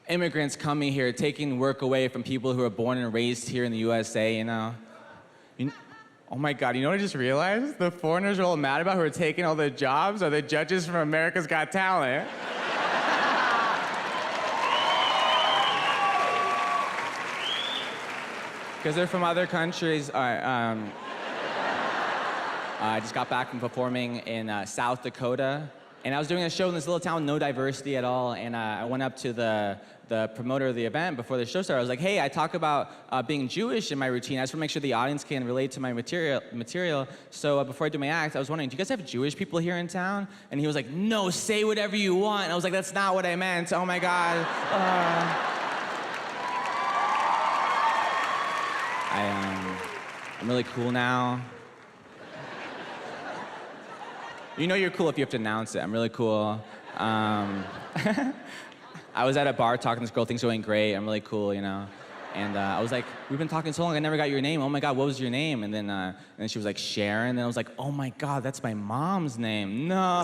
Speaker 16: immigrants coming here, taking work away from people who are born and raised here in the USA, you know? Oh my God, you know what I just realized? The foreigners are all mad about who are taking all the jobs are the judges from America's Got Talent. Because they're from other countries. I just got back from performing in South Dakota. And I was doing a show in this little town, no diversity at all. And I went up to the promoter of the event before the show started. I was like, hey, I talk about being Jewish in my routine. I just want to make sure the audience can relate to my material. So before I do my act, I was wondering, do you guys have Jewish people here in town? And he was like, no, say whatever you want. And I was like, that's not what I meant. Oh my God. I'm really cool now. You know you're cool if you have to announce it. I'm really cool. I was at a bar talking to this girl, things going great. I'm really cool, you know. And I was like, we've been talking so long, I never got your name. Oh my God, what was your name? And then she was like, Sharon. And I was like, oh my God, that's my mom's name. No.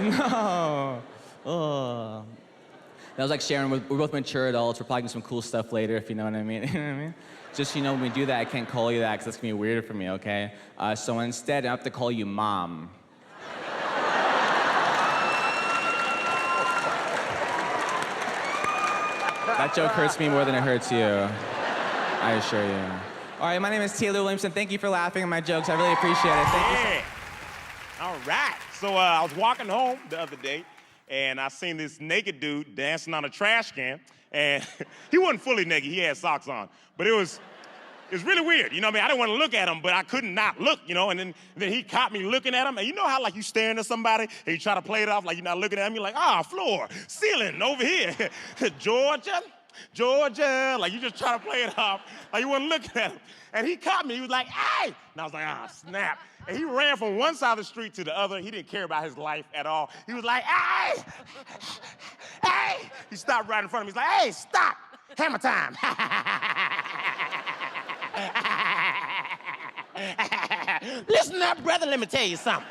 Speaker 16: No. Oh. And I was like, Sharon, we're both mature adults. We're probably doing some cool stuff later, if you know what I mean. You know what I mean? Just, you know, when we do that, I can't call you that because that's going to be weird for me, okay? So instead, I have to call you Mom. That joke hurts me more than it hurts you. I assure you. All right, my name is Taylor Williamson. Thank you for laughing at my jokes. I really appreciate it. Thank you.
Speaker 5: All right. So I was walking home the other day, and I seen this naked dude dancing on a trash can. And he wasn't fully naked, he had socks on. But it was really weird, you know what I mean? I didn't want to look at him, but I couldn't not look, you know? And then he caught me looking at him, and you know how, like, you staring at somebody, and you try to play it off like you're not looking at him? You're like, floor, ceiling, over here. Georgia, like you just try to play it off like you wasn't looking at him. And he caught me, he was like, hey! And I was like, snap. And he ran from one side of the street to the other. He didn't care about his life at all. He was like, hey! Hey! He stopped right in front of me. He's like, hey, stop! Hammer time! Listen up, brother, let me tell you something.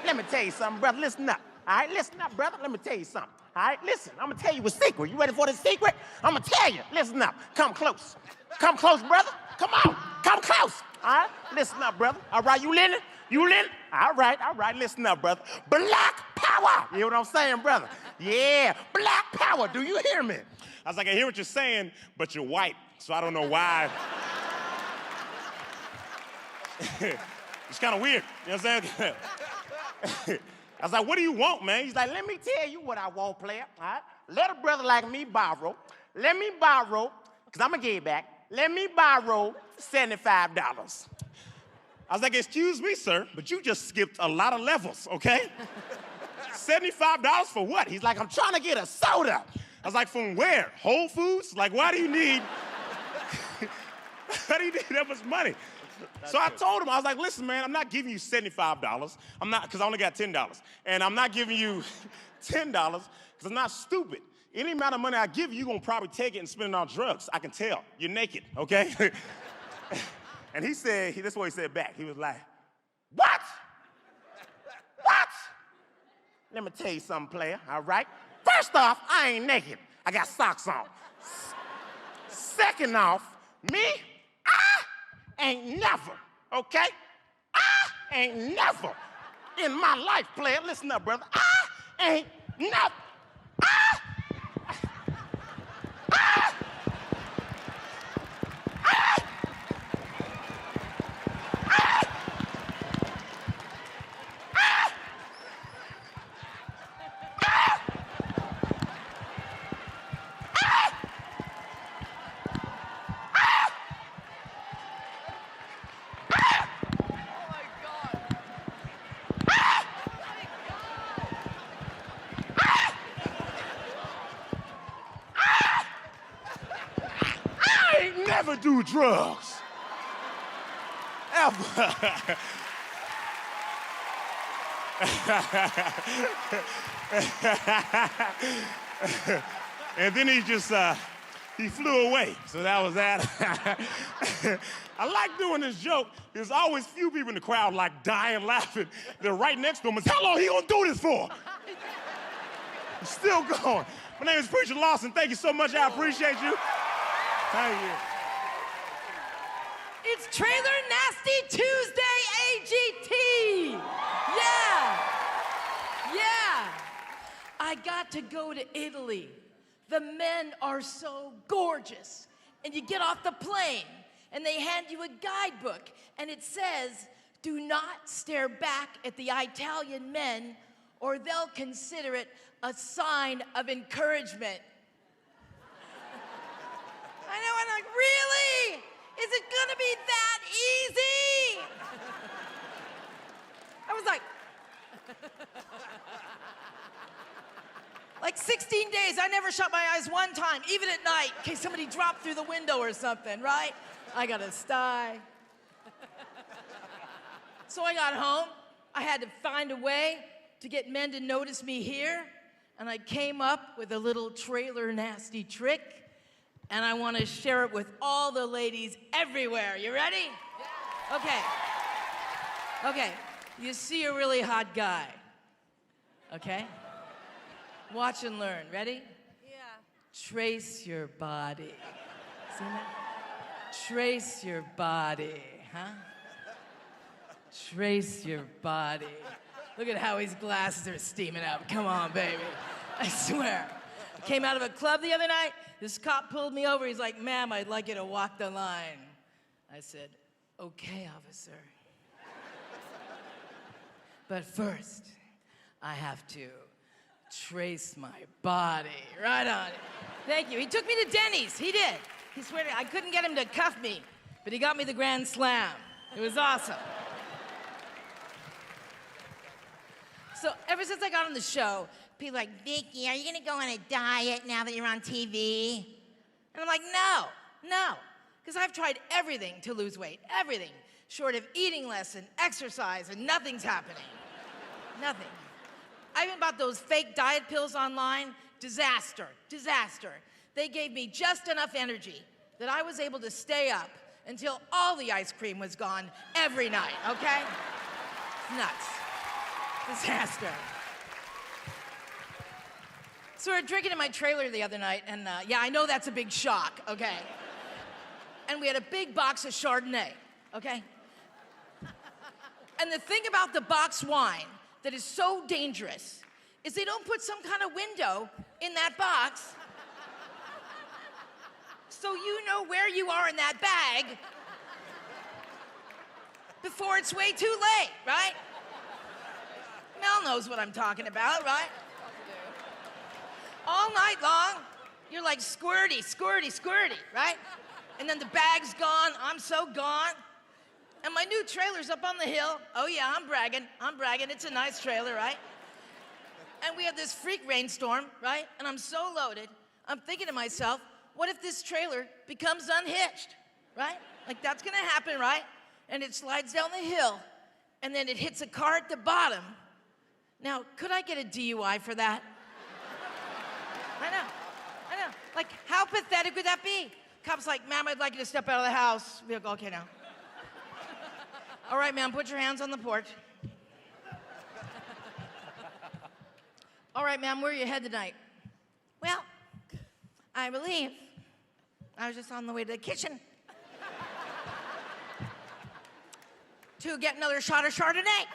Speaker 5: Let me tell you something, brother, listen up. All right, listen up, brother, let me tell you something. All right, listen, I'm gonna tell you a secret. You ready for the secret? I'm gonna tell you. Listen up, come close. Come close, brother. Come on, come close. All right, listen up, brother. All right, you listening? You listening? All right, listen up, brother. Black power! You hear what I'm saying, brother? Yeah, black power, do you hear me? I was like, I hear what you're saying, but you're white, so I don't know why. It's kind of weird, you know what I'm saying? I was like, what do you want, man? He's like, let me tell you what I want, player, all right? Let a brother like me borrow. Let me borrow, because I'm going to give it back. Let me borrow $75. I was like, excuse me, sir, but you just skipped a lot of levels, okay? $75 for what? He's like, I'm trying to get a soda. I was like, from where? Whole Foods? Like, why do you need that much money? So I told him, I was like, listen, man, I'm not giving you $75. I'm not, because I only got $10. And I'm not giving you $10 because I'm not stupid. Any amount of money I give you, you're going to probably take it and spend it on drugs. I can tell. You're naked, okay? And he said, this is what he said back. He was like, what? What? Let me tell you something, player, all right? First off, I ain't naked. I got socks on. Second off, me, I ain't never, okay? I ain't never in my life, player, listen up, brother. I ain't never, never do drugs. Ever. And then he just, he flew away. So that was that. I like doing this joke. There's always few people in the crowd like dying laughing. They're right next to him. It's how long he gonna do this for? He's still going. My name is Preacher Lawson. Thank you so much. I appreciate you. Thank you.
Speaker 1: It's Trailer Nasty Tuesday AGT. Yeah. I got to go to Italy. The men are so gorgeous. And you get off the plane and they hand you a guidebook and it says, do not stare back at the Italian men or they'll consider it a sign of encouragement. I know, I'm like, really? Is it gonna be that easy? I was like 16 days, I never shut my eyes one time, even at night, in case somebody dropped through the window or something, right? I got a sty. So I got home, I had to find a way to get men to notice me here, and I came up with a little trailer nasty trick, and I want to share it with all the ladies everywhere. You ready? Yeah. Okay. You see a really hot guy. Okay? Watch and learn. Ready?
Speaker 15: Yeah.
Speaker 1: Trace your body. See that? Trace your body, huh? Trace your body. Look at how his glasses are steaming up. Come on, baby. I swear. I came out of a club the other night. This cop pulled me over. He's like, ma'am, I'd like you to walk the line. I said, okay, officer. But first, I have to trace my body. Right on it. Thank you. He took me to Denny's. He did. He swear to, I couldn't get him to cuff me, but he got me the Grand Slam. It was awesome. So ever since I got on the show, people are like, Vicki, are you gonna go on a diet now that you're on TV? And I'm like, no. Because I've tried everything to lose weight, everything, short of eating less and exercise, and nothing's happening. Nothing. I even bought those fake diet pills online. Disaster. They gave me just enough energy that I was able to stay up until all the ice cream was gone every night, okay? Nuts. Disaster. So we were drinking in my trailer the other night, and yeah, I know that's a big shock, okay? And we had a big box of Chardonnay, okay? And the thing about the box wine that is so dangerous is they don't put some kind of window in that box so you know where you are in that bag before it's way too late, right? Mel knows what I'm talking about, right? All night long, you're like squirty, squirty, squirty, right? And then the bag's gone, I'm so gone. And my new trailer's up on the hill. Oh yeah, I'm bragging, it's a nice trailer, right? And we have this freak rainstorm, right? And I'm so loaded, I'm thinking to myself, what if this trailer becomes unhitched, right? Like that's gonna happen, right? And it slides down the hill, and then it hits a car at the bottom. Now, could I get a DUI for that? I know. Like, how pathetic would that be? Cop's like, ma'am, I'd like you to step out of the house. We'll go, okay, now. All right, ma'am, put your hands on the porch. All right, ma'am, where are you headed tonight? Well, I believe I was just on the way to the kitchen to get another shot of Chardonnay.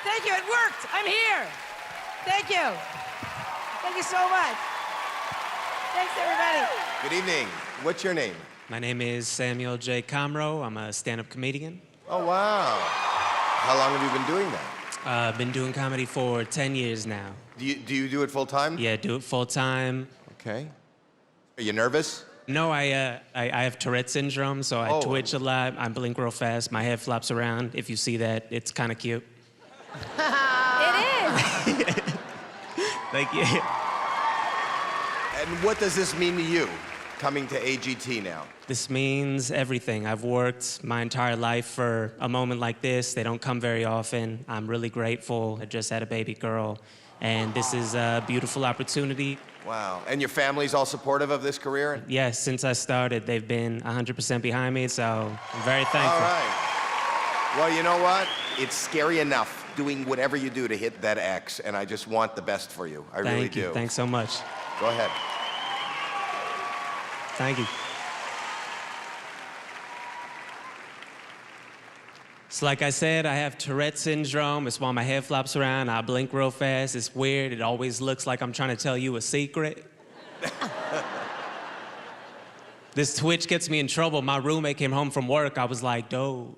Speaker 1: Thank you, it worked. I'm here. Thank you. Thank you so much. Thanks, everybody.
Speaker 6: Good evening. What's your name?
Speaker 11: My name is Samuel J. Comroe. I'm a stand-up comedian.
Speaker 6: Oh, wow. How long have you been doing that?
Speaker 11: I've been doing comedy for 10 years now.
Speaker 6: Do you do it full time?
Speaker 11: Yeah, do it full time.
Speaker 6: Okay. Are you nervous?
Speaker 11: No, I have Tourette syndrome, so I twitch a lot. I blink real fast. My head flops around. If you see that, it's kind of cute.
Speaker 14: It is.
Speaker 11: Thank you.
Speaker 6: And what does this mean to you, coming to AGT now?
Speaker 11: This means everything. I've worked my entire life for a moment like this. They don't come very often. I'm really grateful. I just had a baby girl, and this is a beautiful opportunity.
Speaker 6: Wow. And your family's all supportive of this career?
Speaker 11: Yes, since I started, they've been 100% behind me, so I'm very thankful.
Speaker 6: All right. Well, you know what? It's scary enough doing whatever you do to hit that X, and I just want the best for you. I really do.
Speaker 11: Thanks so much.
Speaker 6: Go ahead.
Speaker 11: Thank you. So like I said, I have Tourette syndrome. It's why my head flops around. I blink real fast. It's weird. It always looks like I'm trying to tell you a secret. This twitch gets me in trouble. My roommate came home from work. I was like, dude,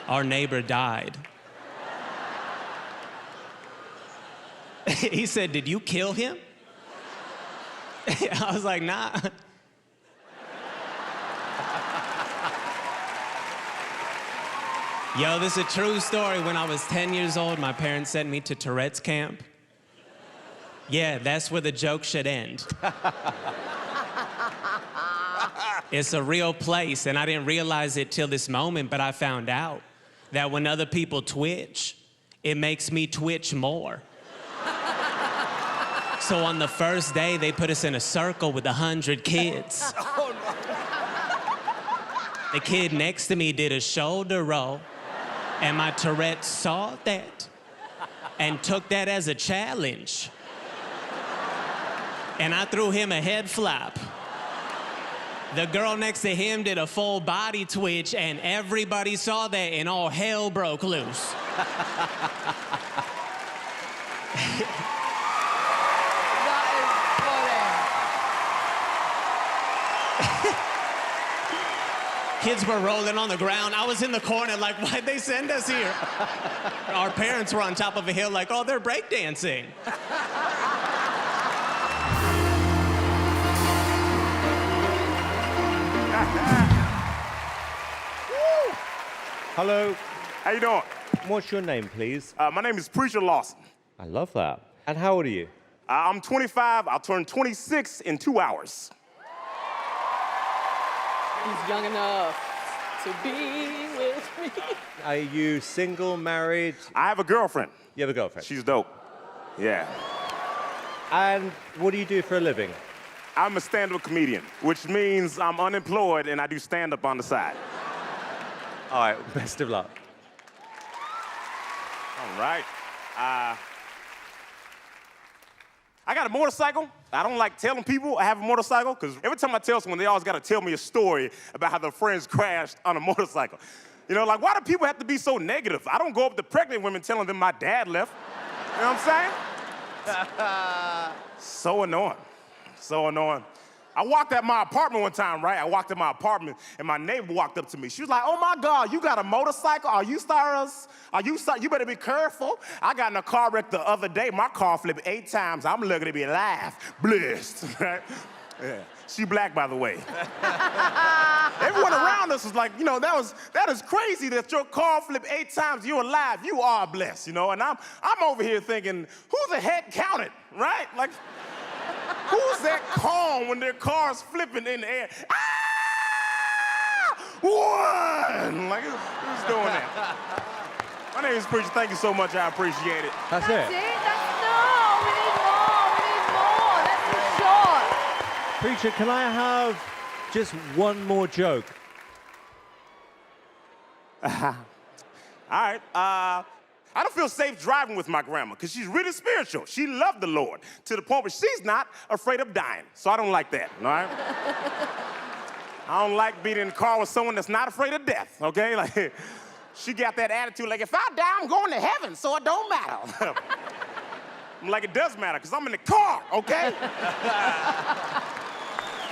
Speaker 11: our neighbor died. He said, did you kill him? I was like, nah. Yo, this is a true story. When I was 10 years old, my parents sent me to Tourette's camp. Yeah, that's where the joke should end. It's a real place, and I didn't realize it till this moment, but I found out that when other people twitch, it makes me twitch more. So on the first day, they put us in a circle with 100 kids.
Speaker 6: Oh, no.
Speaker 11: The kid next to me did a shoulder roll, and my Tourette saw that and took that as a challenge. And I threw him a head flop. The girl next to him did a full body twitch, and everybody saw that, and all hell broke loose. Kids were rolling on the ground. I was in the corner like, why'd they send us here? Our parents were on top of a hill like, oh, they're breakdancing.
Speaker 5: Hello. How you doing?
Speaker 7: What's your name, please?
Speaker 5: My name is Preacher Lawson.
Speaker 7: I love that. And how old are you?
Speaker 5: I'm 25. I'll turn 26 in 2 hours.
Speaker 12: He's young enough to be with me.
Speaker 7: Are you single, married?
Speaker 5: I have a girlfriend.
Speaker 7: You have a girlfriend?
Speaker 5: She's dope. Yeah.
Speaker 7: And what do you do for a living?
Speaker 5: I'm a stand-up comedian, which means I'm unemployed and I do stand-up on the side.
Speaker 7: All right, best of luck.
Speaker 5: All right. I got a motorcycle. I don't like telling people I have a motorcycle because every time I tell someone, they always got to tell me a story about how their friends crashed on a motorcycle. You know, like, why do people have to be so negative? I don't go up to pregnant women telling them my dad left. You know what I'm saying? So annoying. So annoying. I walked at my apartment one time, right? I walked at my apartment, and my neighbor walked up to me. She was like, oh, my God, you got a motorcycle? You better be careful. I got in a car wreck the other day. My car flipped 8 times. I'm looking to be alive. Blessed, right? Yeah. She black, by the way. Everyone around us was like, you know, that is crazy that your car flipped 8 times, you're alive. You are blessed, you know? And I'm over here thinking, who the heck counted, right? Like, who's that calm when their car's flipping in the air? Ah! One! Like, who's doing that? My name is Preacher. Thank you so much. I appreciate it.
Speaker 13: That's it.
Speaker 22: No, we need more. We need more. That's too short.
Speaker 7: Preacher, can I have just one more joke?
Speaker 5: All right. I don't feel safe driving with my grandma because she's really spiritual. She loved the Lord to the point where she's not afraid of dying. So I don't like that, all right? I don't like being in the car with someone that's not afraid of death, okay? Like, she got that attitude like, if I die, I'm going to heaven, so it don't matter. I'm like, it does matter because I'm in the car, okay?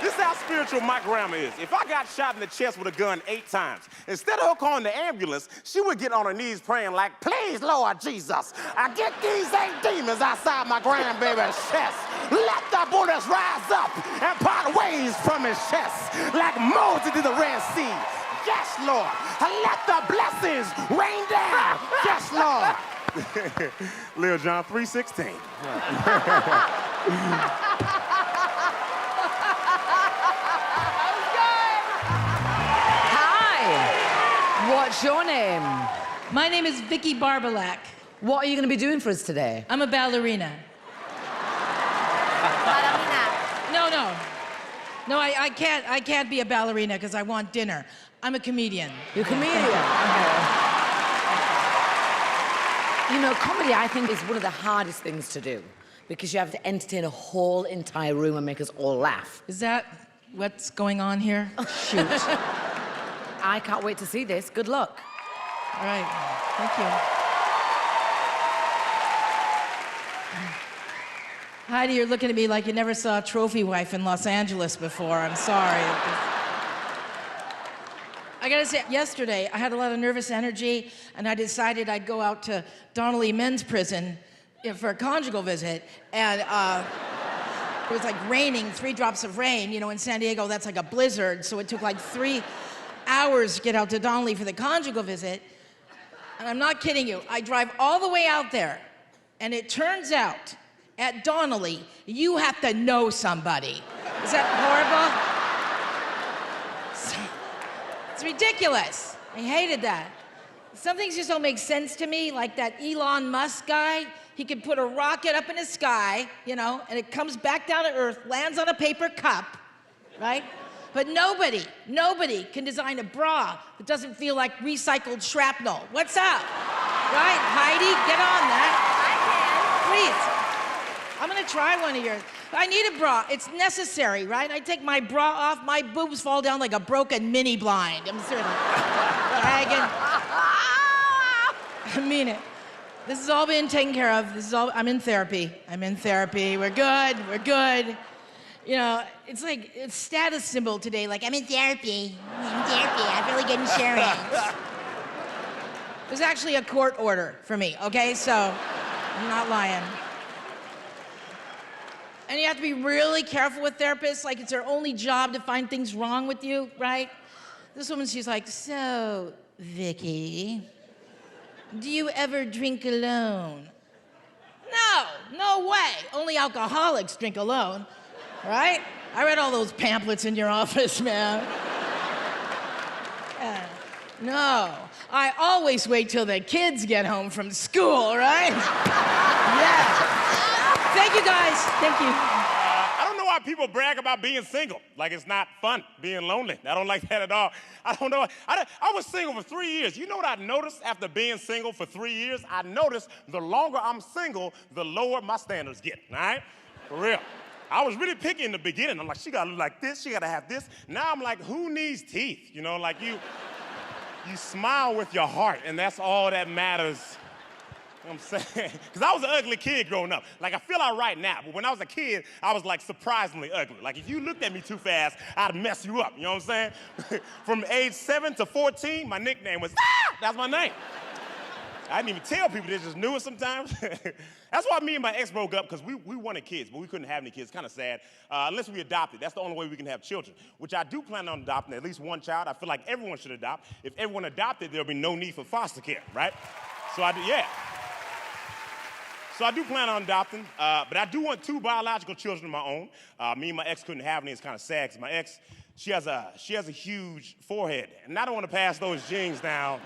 Speaker 5: This is how spiritual my grandma is. If I got shot in the chest with a gun 8 times, instead of her calling the ambulance, she would get on her knees praying like, please, Lord Jesus, I get these 8 demons outside my grandbaby's chest. Let the bullets rise up and part ways from his chest like Moses did the Red Sea. Yes, Lord. Let the blessings rain down. Yes, Lord. Lil John 3:16.
Speaker 22: What's your name?
Speaker 14: My name is Vicki Barbolak.
Speaker 22: What are you going to be doing for us today?
Speaker 14: I'm a ballerina. No, I can't be a ballerina because I want dinner. I'm a comedian.
Speaker 22: You're a comedian? Okay. You know, comedy, I think, is one of the hardest things to do because you have to entertain a whole entire room and make us all laugh.
Speaker 14: Is that what's going on here?
Speaker 22: Oh, shoot. I can't wait to see this. Good luck.
Speaker 14: All right. Thank you. Heidi, you're looking at me like you never saw a trophy wife in Los Angeles before. I'm sorry. I gotta say, yesterday, I had a lot of nervous energy, and I decided I'd go out to Donnelly Men's Prison for a conjugal visit, and it was like raining, 3 drops of rain. You know, in San Diego, that's like a blizzard, so it took like 3 hours to get out to Donnelly for the conjugal visit. And I'm not kidding you. I drive all the way out there, and it turns out at Donnelly, you have to know somebody. Is that horrible? It's ridiculous. I hated that. Some things just don't make sense to me, like that Elon Musk guy. He could put a rocket up in the sky, you know, and it comes back down to Earth, lands on a paper cup, right? But nobody can design a bra that doesn't feel like recycled shrapnel. What's up? Right? Heidi, get on that. I can. Please. I'm gonna try one of yours. I need a bra. It's necessary, right? I take my bra off, my boobs fall down like a broken mini blind. I'm seriously dragging. I mean it. This has all been taken care of. I'm in therapy. We're good. You know, it's like a status symbol today, like, I'm in therapy. I'm really good insurance. There's actually a court order for me, okay? So, I'm not lying. And you have to be really careful with therapists, like it's their only job to find things wrong with you, right? This woman, she's like, so, Vicki, do you ever drink alone? No way. Only alcoholics drink alone. Right? I read all those pamphlets in your office, man. No, I always wait till the kids get home from school, right? Yeah. Thank you, guys. Thank you.
Speaker 5: I don't know why people brag about being single. Like it's not fun being lonely. I don't like that at all. I don't know. I was single for 3 years. You know what I noticed after being single for 3 years? I noticed the longer I'm single, the lower my standards get, all right? For real. I was really picky in the beginning. I'm like, she gotta look like this, she gotta have this. Now I'm like, who needs teeth? You know, like you smile with your heart, and that's all that matters. You know what I'm saying? Because I was an ugly kid growing up. Like, I feel all right now, but when I was a kid, I was, like, surprisingly ugly. Like, if you looked at me too fast, I'd mess you up, you know what I'm saying? From age 7 to 14, my nickname was, that's my name. I didn't even tell people, they just knew it sometimes. That's why me and my ex broke up, because we wanted kids, but we couldn't have any kids. Kind of sad. Unless we adopted. That's the only way we can have children, which I do plan on adopting at least one child. I feel like everyone should adopt. If everyone adopted, there'll be no need for foster care, right? So So I do plan on adopting, but I do want 2 biological children of my own. Me and my ex couldn't have any. It's kind of sad, because my ex, she has a huge forehead, and I don't want to pass those genes down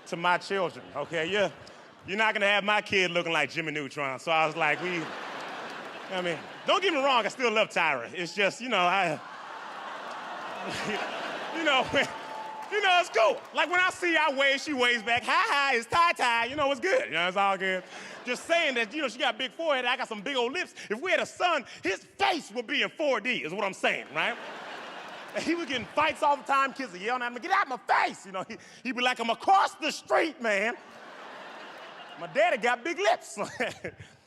Speaker 5: to my children, okay? You're not gonna have my kid looking like Jimmy Neutron. So I was like, I mean, don't get me wrong, I still love Tyra. It's just, you know, it's cool. Like when I see I wave, she waves back, hi, it's Ty, you know, it's good. You know, it's all good. Just saying that, you know, she got a big forehead, I got some big old lips. If we had a son, his face would be in 4D, is what I'm saying, right? He was getting fights all the time, kids are yelling at him, get out of my face, you know. He'd be like, I'm across the street, man. My daddy got big lips.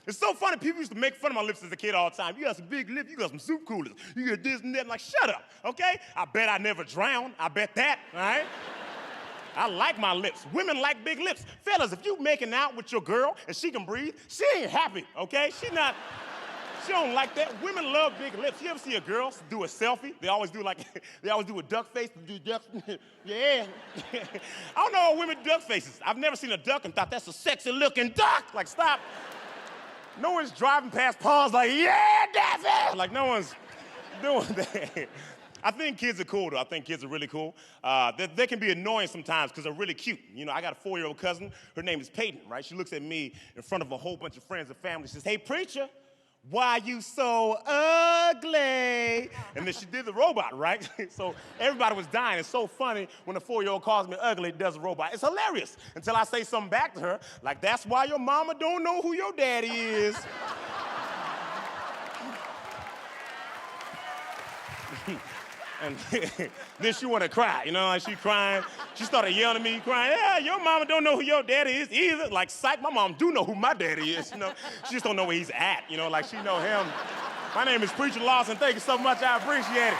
Speaker 5: It's so funny, people used to make fun of my lips as a kid all the time. You got some big lips, you got some soup coolers, you got this and that. I'm like, shut up, okay? I bet I never drown, I bet that, all right? I like my lips. Women like big lips. Fellas, if you making out with your girl and she can breathe, she ain't happy, okay? She don't like that. Women love big lips. You ever see a girl do a selfie? They always do a duck face. Yeah. I don't know how women do duck faces. I've never seen a duck and thought that's a sexy looking duck. Like, stop. No one's driving past ponds like, yeah, Daffy! Like, no one's doing that. I think kids are cool, though. I think kids are really cool. They can be annoying sometimes because they're really cute. You know, I got a 4-year-old cousin. Her name is Peyton, right? She looks at me in front of a whole bunch of friends and family. She says, hey, preacher, why you so ugly? And then she did the robot, right? So everybody was dying. It's so funny when a 4-year-old calls me ugly, does a robot. It's hilarious until I say something back to her, like, that's why your mama don't know who your daddy is. And then she wanna cry, you know, and she crying. She started yelling at me, crying, yeah, your mama don't know who your daddy is either. Like, psych, my mom do know who my daddy is, you know. She just don't know where he's at, you know, like she know him. My name is Preacher Lawson. Thank you so much, I appreciate it.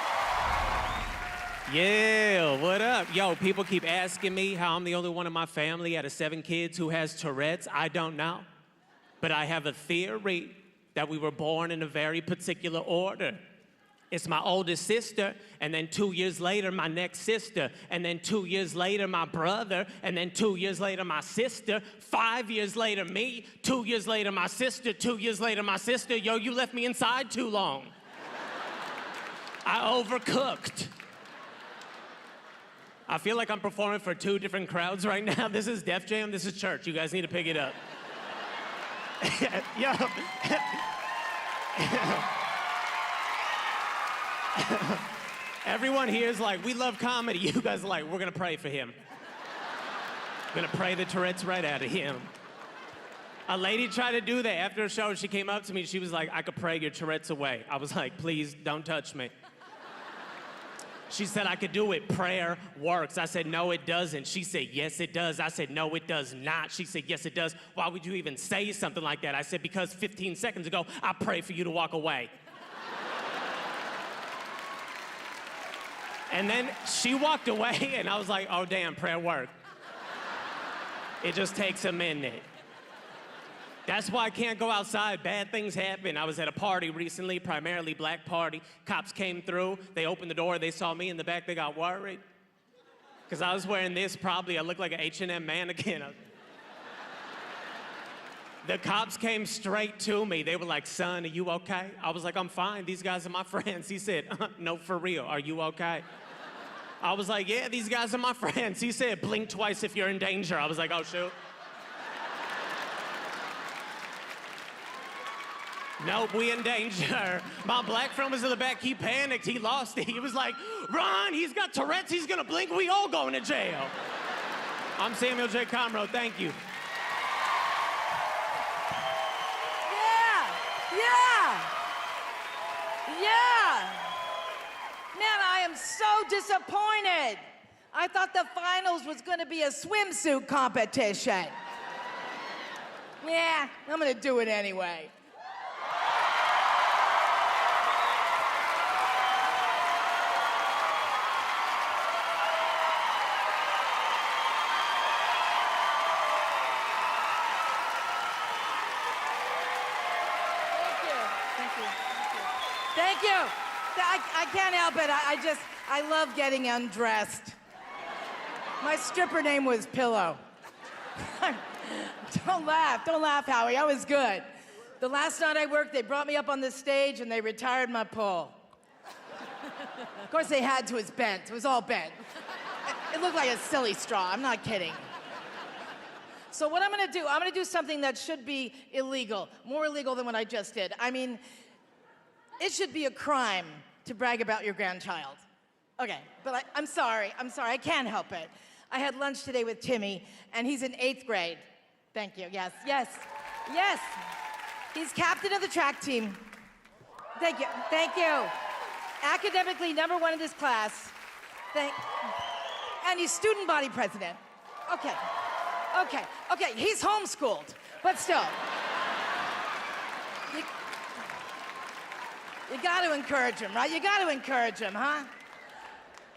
Speaker 11: Yeah, what up? Yo, people keep asking me how I'm the only one in my family out of 7 kids who has Tourette's. I don't know. But I have a theory that we were born in a very particular order. It's my oldest sister, and then 2 years later, my next sister, and then 2 years later, my brother, and then 2 years later, my sister, 5 years later, me, 2 years later, my sister, 2 years later, my sister. Yo, you left me inside too long. I overcooked. I feel like I'm performing for 2 different crowds right now. This is Def Jam, this is church. You guys need to pick it up. Yo. Everyone here is like, we love comedy. You guys are like, we're gonna pray for him. We're gonna pray the Tourette's right out of him. A lady tried to do that after a show. She came up to me, she was like, I could pray your Tourette's away. I was like, please don't touch me. She said I could do it, prayer works. I said, no, it doesn't. She said, yes, it does. I said, no, it does not. She said, yes, it does. Why would you even say something like that? I said, because 15 seconds ago, I prayed for you to walk away. And then she walked away, and I was like, oh, damn, prayer worked. It just takes a minute. That's why I can't go outside. Bad things happen. I was at a party recently, primarily black party. Cops came through. They opened the door. They saw me in the back. They got worried. Because I was wearing this, probably. I looked like an H&M mannequin. The cops came straight to me. They were like, son, are you okay? I was like, I'm fine. These guys are my friends. He said, no, for real. Are you okay? I was like, yeah, these guys are my friends. He said, blink twice if you're in danger. I was like, oh, shoot. Nope, we in danger. My black friend was in the back. He panicked. He lost it. He was like, Ron, he's got Tourette's. He's going to blink. We all going to jail. I'm Samuel J. Comroe. Thank you.
Speaker 1: Yeah!
Speaker 14: so disappointed. I thought the finals was gonna be a swimsuit competition. Yeah, I'm gonna do it anyway. Thank you. I can't help it. I love getting undressed. My stripper name was Pillow. Don't laugh, Howie. I was good. The last night I worked, they brought me up on the stage and they retired my pole. Of course, they had to. It's bent. It was all bent. It looked like a silly straw. I'm not kidding. So what I'm gonna do something that should be illegal, more illegal than what I just did. I mean, it should be a crime to brag about your grandchild. Okay, but I'm sorry, I can't help it. I had lunch today with Timmy, and he's in 8th grade. Thank you, yes. He's captain of the track team. Thank you. Academically #1 in his class. And he's student body president. Okay, he's homeschooled, but still. You got to encourage him, right? You got to encourage him, huh?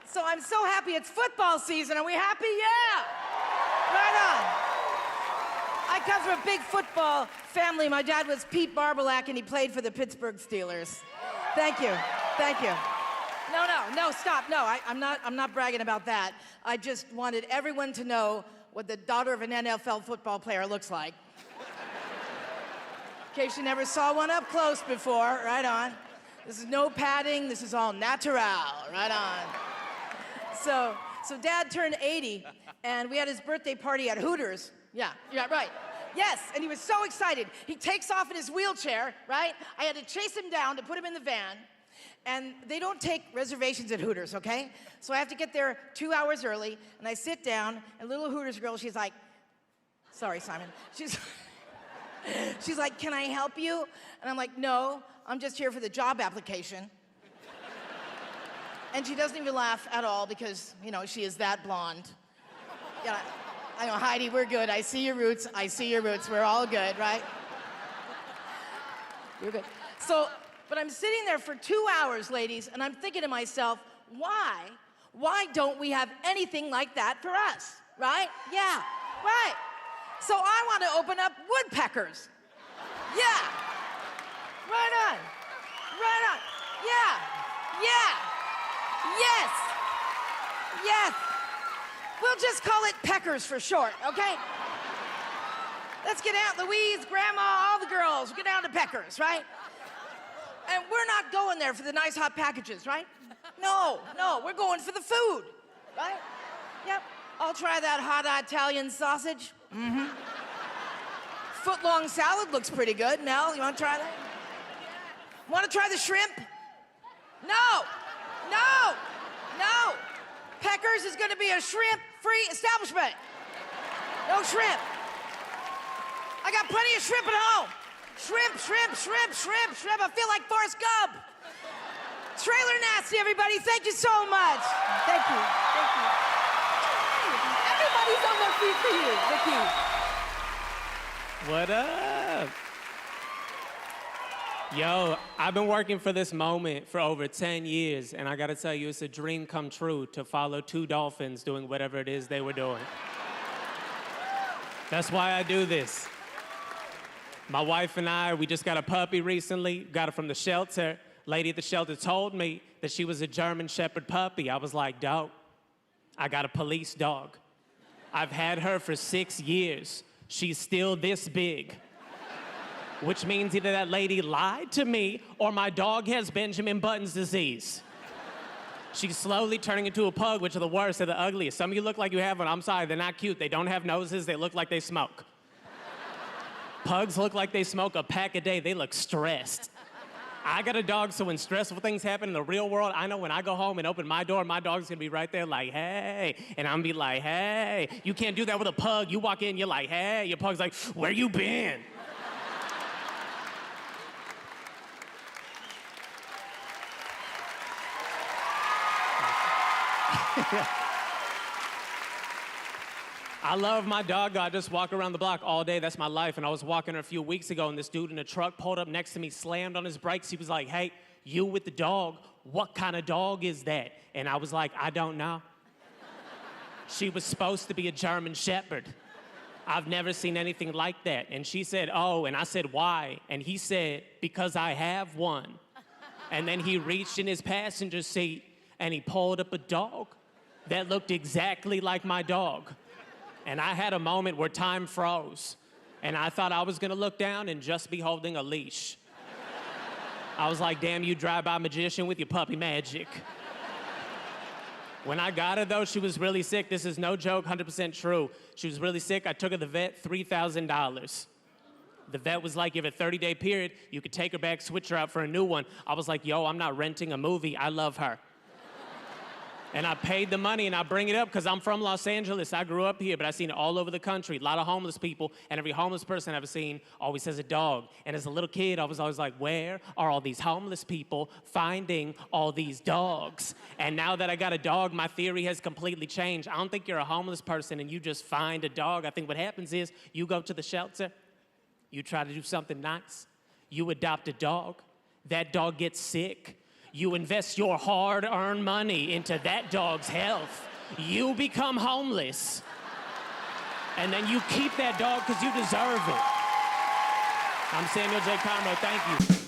Speaker 14: So I'm so happy it's football season. Are we happy? Yeah! Right on. I come from a big football family. My dad was Pete Barbolak, and he played for the Pittsburgh Steelers. Thank you. No, stop. No, I'm not bragging about that. I just wanted everyone to know what the daughter of an NFL football player looks like. In case you never saw one up close before, right on. This is no padding, this is all natural, right on. So Dad turned 80, and we had his birthday party at Hooters. Yeah, right. Yes, and he was so excited. He takes off in his wheelchair, right? I had to chase him down to put him in the van, and they don't take reservations at Hooters, okay? So I have to get there 2 hours early, and I sit down, and little Hooters girl, she's like, sorry, Simon. She's like, can I help you? And I'm like, no, I'm just here for the job application. And she doesn't even laugh at all because, you know, she is that blonde. Yeah, I know, Heidi, we're good. I see your roots. We're all good, right? You're good. But I'm sitting there for 2 hours, ladies, and I'm thinking to myself, why don't we have anything like that for us, right? Yeah, right. So I want to open up woodpeckers. Yeah. Right on. Yeah. Yes. We'll just call it peckers for short, okay? Let's get out, Louise, Grandma, all the girls, get down to peckers, right? And we're not going there for the nice hot packages, right? No, we're going for the food, right? Yep. I'll try that hot Italian sausage. Mm-hmm. Foot-long salad looks pretty good. Mel, you want to try that? Want to try the shrimp? No. Peckers is going to be a shrimp-free establishment. No shrimp. I got plenty of shrimp at home. Shrimp. I feel like Forrest Gump. Trailer Nasty, everybody. Thank you so much. Thank you.
Speaker 12: Everybody's on their feet for you, Vicki.
Speaker 11: What up? Yo, I've been working for this moment for over 10 years, and I gotta tell you, it's a dream come true to follow 2 dolphins doing whatever it is they were doing. That's why I do this. My wife and I, we just got a puppy recently, got it from the shelter. Lady at the shelter told me that she was a German Shepherd puppy. I was like, dope. I got a police dog. I've had her for 6 years. She's still this big. Which means either that lady lied to me or my dog has Benjamin Button's disease. She's slowly turning into a pug, which are the worst, they're the ugliest. Some of you look like you have one. I'm sorry, they're not cute. They don't have noses, they look like they smoke. Pugs look like they smoke a pack a day. They look stressed. I got a dog, so when stressful things happen in the real world, I know when I go home and open my door, my dog's gonna be right there like, hey. And I'm gonna be like, hey. You can't do that with a pug. You walk in, you're like, hey. Your pug's like, where you been? I love my dog. I just walk around the block all day. That's my life. And I was walking a few weeks ago, and this dude in a truck pulled up next to me, slammed on his brakes. He was like, hey, you with the dog, what kind of dog is that? And I was like, I don't know. She was supposed to be a German Shepherd. I've never seen anything like that. And she said, oh, and I said, why? And he said, because I have one. And then he reached in his passenger seat and he pulled up a dog that looked exactly like my dog. And I had a moment where time froze. And I thought I was gonna look down and just be holding a leash. I was like, damn you drive-by magician with your puppy magic. When I got her though, she was really sick. This is no joke, 100% true. She was really sick. I took her to the vet, $3,000. The vet was like, you have a 30-day period. You could take her back, switch her out for a new one. I was like, yo, I'm not renting a movie. I love her. And I paid the money, and I bring it up because I'm from Los Angeles. I grew up here, but I've seen it all over the country. A lot of homeless people, and every homeless person I've seen always has a dog. And as a little kid, I was always like, where are all these homeless people finding all these dogs? And now that I got a dog, my theory has completely changed. I don't think you're a homeless person and you just find a dog. I think what happens is you go to the shelter, you try to do something nice, you adopt a dog, that dog gets sick, you invest your hard-earned money into that dog's health. You become homeless. And then you keep that dog because you deserve it. I'm Samuel J. Comroe. Thank you.